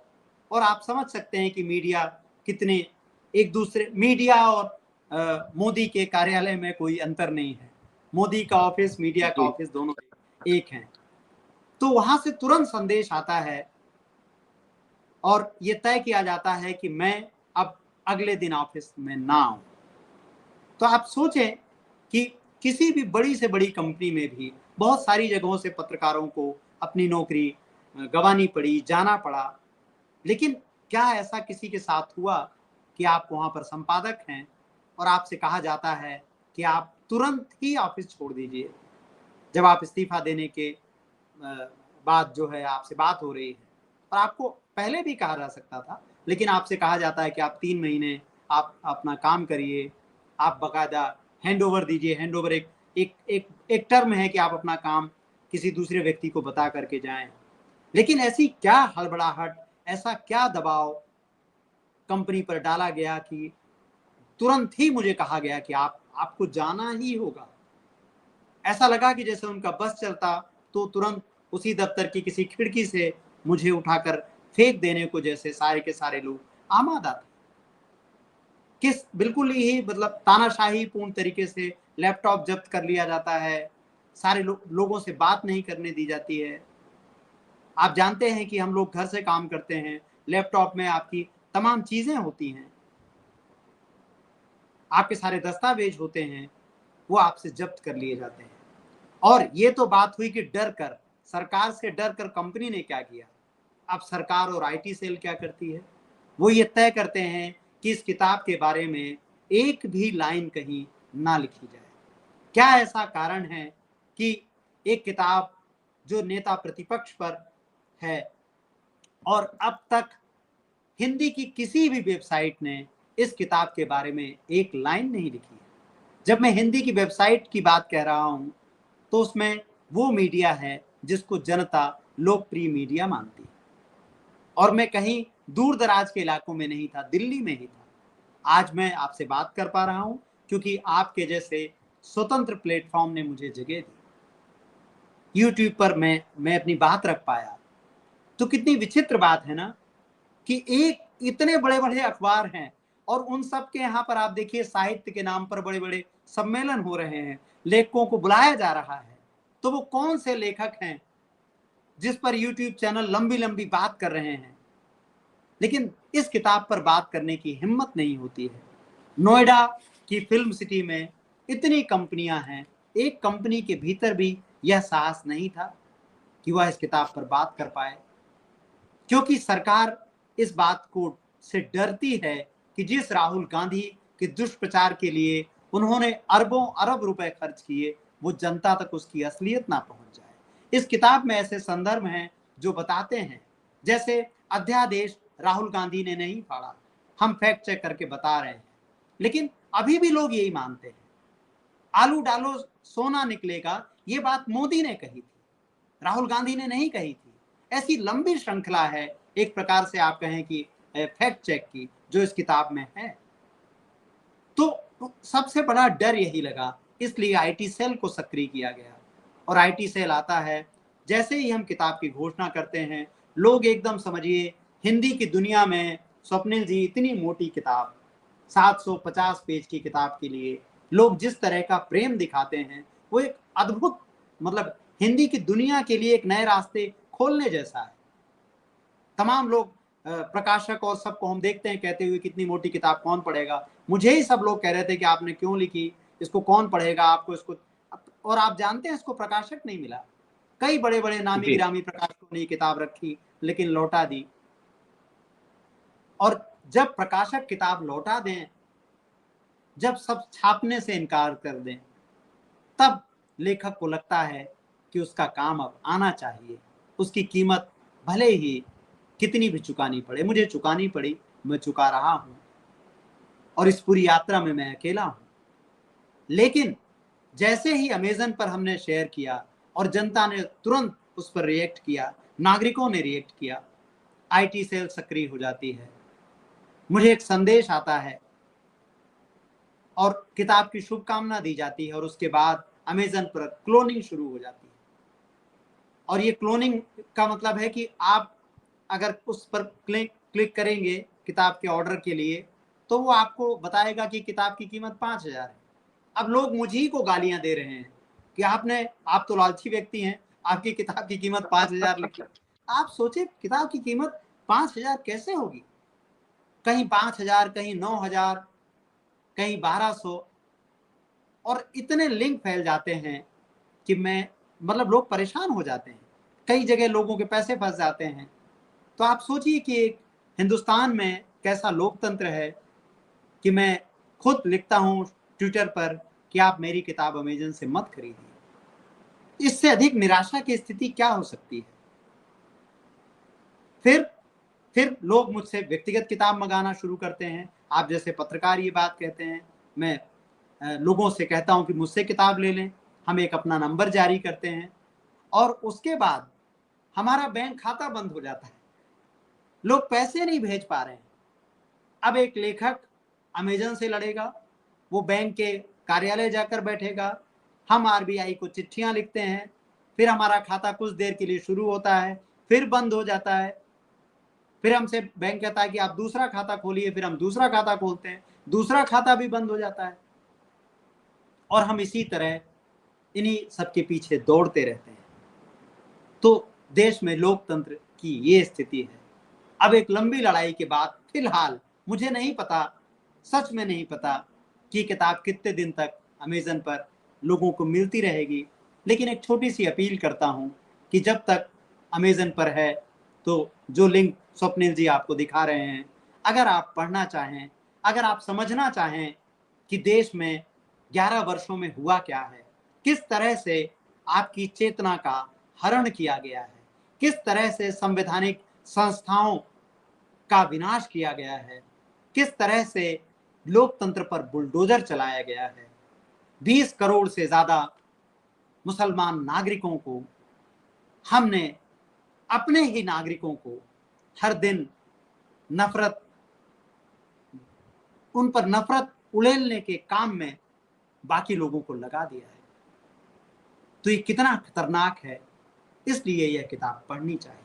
और आप समझ सकते हैं कि मीडिया कितने एक दूसरे, मीडिया और मोदी के कार्यालय में कोई अंतर नहीं है। मोदी का ऑफिस, मीडिया का ऑफिस दोनों एक हैं। तो वहां से तुरंत संदेश आता है और ये तय किया जाता है कि मैं अब अगले दिन ऑफिस में ना आऊं। तो आप सोचें कि किसी भी बड़ी से बड़ी कंपनी में भी बहुत सारी जगहों से पत्रकारों को अपनी नौकरी गंवानी पड़ी, जाना पड़ा, लेकिन क्या ऐसा किसी के साथ हुआ कि आप वहां पर संपादक हैं और आपसे कहा जाता है कि आप तुरंत ही ऑफिस छोड़ दीजिए? जब आप इस्तीफा देने के बाद जो है आपसे बात हो रही है और आपको पहले भी कहा जा सकता था, लेकिन आपसे कहा जाता है कि आप 3 महीने आप अपना काम करिए, आप बकायदा हैंड ओवर दीजिए। हैंड ओवर एक टर्म है कि आप अपना काम किसी दूसरे व्यक्ति को बता करके जाएं। लेकिन ऐसी क्या हड़बड़ाहट, ऐसा क्या दबाव कंपनी पर डाला गया कि तुरंत ही मुझे कहा गया कि आपको जाना ही होगा। ऐसा लगा कि जैसे उनका बस चलता तो तुरंत उसी दफ्तर की किसी खिड़की से मुझे उठाकर फेंक देने को जैसे सारे के सारे लोग आमादा थे। किस बिल्कुल ही मतलब तानाशाही पूर्ण तरीके से लैपटॉप जब्त कर लिया जाता है, सारे लोगों से बात नहीं करने दी जाती है। आप जानते हैं कि हम लोग घर से काम करते हैं, लैपटॉप में आपकी तमाम चीजें होती हैं, आपके सारे दस्तावेज होते हैं, वो आपसे जब्त कर लिए जाते हैं। और ये तो बात हुई कि डर कर, सरकार से डर कर कंपनी ने क्या किया। अब सरकार और आईटी सेल क्या करती है? वो ये तय करते हैं कि इस किताब के बारे में एक भी लाइन कहीं ना लिखी जाए। क्या ऐसा कारण है कि एक किताब जो नेता प्रतिपक्ष पर है और अब तक हिंदी की किसी भी वेबसाइट ने इस किताब के बारे में एक लाइन नहीं लिखी है? जब मैं हिंदी की वेबसाइट की बात कह रहा हूं तो उसमें वो मीडिया है जिसको जनता लोकप्रिय मीडिया मानती है। और मैं कहीं दूर दराज के इलाकों में नहीं था, दिल्ली में ही था। आज मैं आपसे बात कर पा रहा हूं क्योंकि आपके जैसे स्वतंत्र प्लेटफॉर्म ने मुझे जगह दी। यूट्यूब पर मैं अपनी बात रख पाया। तो कितनी विचित्र बात है ना कि एक इतने बड़े बड़े अखबार हैं और उन सब के यहाँ पर आप देखिए साहित्य के नाम पर बड़े बड़े सम्मेलन हो रहे हैं, लेखकों को बुलाया जा रहा है। तो वो कौन से लेखक हैं जिस पर यूट्यूब चैनल लंबी लंबी बात कर रहे हैं, लेकिन इस किताब पर बात करने की हिम्मत नहीं होती है। नोएडा की फिल्म सिटी में इतनी कंपनियां हैं, एक कंपनी के भीतर भी यह साहस नहीं था कि वह इस किताब पर बात कर पाए, क्योंकि सरकार इस बात को से डरती है कि जिस राहुल गांधी के दुष्प्रचार के लिए उन्होंने अरबों अरब रुपए खर्च किए, वो जनता तक उसकी असलियत ना पहुंच जाए। इस किताब में ऐसे संदर्भ हैं जो बताते हैं, जैसे अध्यादेश राहुल गांधी ने नहीं फाड़ा, हम फैक्ट चेक करके बता रहे हैं, लेकिन अभी भी लोग यही मानते हैं। आलू डालो सोना निकलेगा, ये बात मोदी ने कही थी, राहुल गांधी ने नहीं कही थी। ऐसी लंबी श्रृंखला है, एक प्रकार से आप कहें कि फैक्ट चेक की, जो इस किताब में है। तो सबसे बड़ा डर यही लगा, इसलिए आईटी सेल को सक्रिय किया गया। और आईटी सेल आता है, जैसे ही हम किताब की घोषणा करते हैं, लोग एकदम समझिए हिंदी की दुनिया में स्वप्निल जी इतनी मोटी किताब 750 पेज की किताब के लिए लोग जिस तरह का प्रेम दिखाते हैं, वो एक अद्भुत, मतलब हिंदी की दुनिया के लिए एक नए रास्ते खोलने जैसा है। तमाम लोग प्रकाशक और सबको हम देखते हैं कहते हुए कितनी मोटी किताब कौन पढ़ेगा। मुझे ही सब लोग कह रहे थे कि आपने क्यों लिखी, इसको कौन पढ़ेगा, आपको इसको। और आप जानते हैं इसको प्रकाशक नहीं मिला। कई बड़े बड़े नामी जी गिरामी प्रकाशकों ने ये किताब रखी, लेकिन लौटा दी। और जब प्रकाशक किताब लौटा दें, जब सब छापने से इनकार कर दें, तब लेखक को लगता है कि उसका काम अब आना चाहिए। उसकी कीमत भले ही कितनी भी चुकानी पड़े, मुझे चुकानी पड़ी, मैं चुका रहा हूं, और इस पूरी यात्रा में मैं अकेला हूं। लेकिन जैसे ही अमेज़न पर हमने शेयर किया और जनता ने तुरंत उस पर रिएक्ट किया, नागरिकों ने रिएक्ट किया, आईटी सेल सक्रिय हो जाती है, मुझे एक संदेश आता है और किताब की शुभकामना दी जाती है, और उसके बाद अमेज़न पर क्लोनिंग शुरू हो जाती है। और ये क्लोनिंग का मतलब है कि आप अगर उस पर क्लिक करेंगे किताब के ऑर्डर के लिए, तो वो आपको बताएगा कि किताब की कीमत 5,000 है। अब लोग मुझे को गालियां दे रहे हैं कि आप तो लालची व्यक्ति हैं, आपकी किताब की कीमत 5,000 लिखी। आप सोचिए किताब की कीमत 5,000 कैसे होगी? कहीं 5,000, कहीं 9,000, कहीं 1,200, और इतने लिंक फैल जाते हैं कि मतलब लोग परेशान हो जाते हैं। कई जगह लोगों के पैसे फंस जाते हैं। तो आप सोचिए कि एक हिंदुस्तान में कैसा लोकतंत्र है कि मैं खुद लिखता हूं ट्विटर पर कि आप मेरी किताब अमेज़न से मत खरीदिए। इससे अधिक निराशा की स्थिति क्या हो सकती है? फिर लोग मुझसे व्यक्तिगत किताब मंगाना शुरू करते हैं। आप जैसे पत्रकार ये बात कहते हैं, मैं लोगों से कहता हूं कि मुझसे किताब ले लें। हम एक अपना नंबर जारी करते हैं, और उसके बाद हमारा बैंक खाता बंद हो जाता है, लोग पैसे नहीं भेज पा रहे हैं। अब एक लेखक अमेज़न से लड़ेगा, वो बैंक के कार्यालय जाकर बैठेगा, हम आरबीआई को चिट्ठियां लिखते हैं, फिर हमारा खाता कुछ देर के लिए शुरू होता है, फिर बंद हो जाता है, फिर हमसे बैंक कहता है कि आप दूसरा खाता खोलिए, फिर हम दूसरा खाता खोलते हैं, दूसरा खाता भी बंद हो जाता है, और हम इसी तरह इन्हीं सबके पीछे दौड़ते रहते हैं। तो देश में लोकतंत्र की ये स्थिति है। अब एक लंबी लड़ाई के बाद फिलहाल मुझे नहीं पता, सच में नहीं पता कि किताब कितने दिन तक अमेज़न पर लोगों को मिलती रहेगी, लेकिन एक छोटी सी अपील करता हूं कि जब तक अमेज़न पर है, तो जो लिंक स्वप्निल जी आपको दिखा रहे हैं, अगर आप पढ़ना चाहें, अगर आप समझना चाहें कि देश में 11 वर्षों में हुआ क्या है, किस तरह से आपकी चेतना का हरण किया गया है, किस तरह से संवैधानिक संस्थाओं का विनाश किया गया है, किस तरह से लोकतंत्र पर बुलडोजर चलाया गया है, 20 करोड़ से ज्यादा मुसलमान नागरिकों को हमने, अपने ही नागरिकों को हर दिन नफरत, उन पर नफरत उड़ेलने के काम में बाकी लोगों को लगा दिया है। तो ये कितना खतरनाक है, इसलिए यह किताब पढ़नी चाहिए।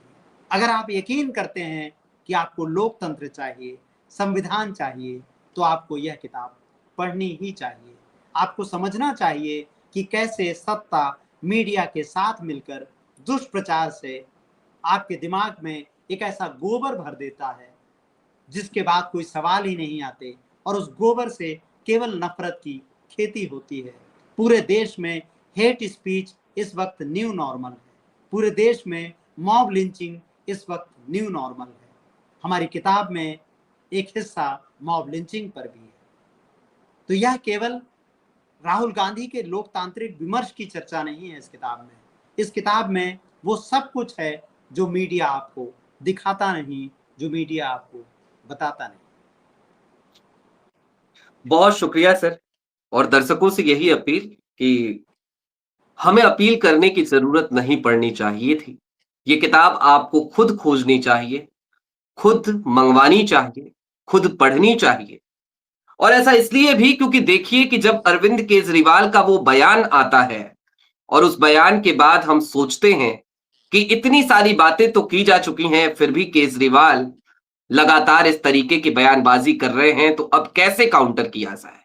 अगर आप यकीन करते हैं कि आपको लोकतंत्र चाहिए, संविधान चाहिए, तो आपको यह किताब पढ़नी ही चाहिए। आपको समझना चाहिए कि कैसे सत्ता मीडिया के साथ मिलकर दुष्प्रचार से आपके दिमाग में एक ऐसा गोबर भर देता है जिसके बाद कोई सवाल ही नहीं आते, और उस गोबर से केवल नफरत की खेती होती है। पूरे देश में हेट स्पीच इस वक्त न्यू नॉर्मल है। पूरे देश में मॉब लिंचिंग इस वक्त न्यू नॉर्मल है। हमारी किताब में एक हिस्सा मॉब लिंचिंग पर भी है। तो यह केवल राहुल गांधी के लोकतांत्रिक विमर्श की चर्चा नहीं है। इस किताब में वो सब कुछ है जो मीडिया आपको दिखाता नहीं, जो मीडिया आपको बताता नहीं। बहुत शुक्रिया सर। और दर्शकों से यही अपील कि हमें अपील करने की जरूरत नहीं पड़नी चाहिए थी। ये किताब आपको खुद खोजनी चाहिए, खुद मंगवानी चाहिए, खुद पढ़नी चाहिए। और ऐसा इसलिए भी क्योंकि देखिए कि जब अरविंद केजरीवाल का वो बयान आता है और उस बयान के बाद हम सोचते हैं कि इतनी सारी बातें तो की जा चुकी हैं, फिर भी केजरीवाल लगातार इस तरीके की बयानबाजी कर रहे हैं, तो अब कैसे काउंटर किया जाए?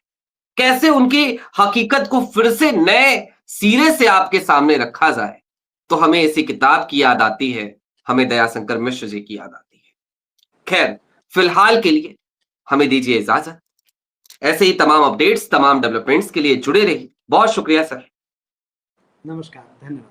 कैसे उनकी हकीकत को फिर से नए सिरे से आपके सामने रखा जाए? तो हमें इसी किताब की याद आती है, हमें दयाशंकर मिश्र जी की याद आती है। खैर, फिलहाल के लिए हमें दीजिए इजाजत। ऐसे ही तमाम अपडेट्स, तमाम डेवलपमेंट्स के लिए जुड़े रहिए। बहुत शुक्रिया सर। नमस्कार, धन्यवाद।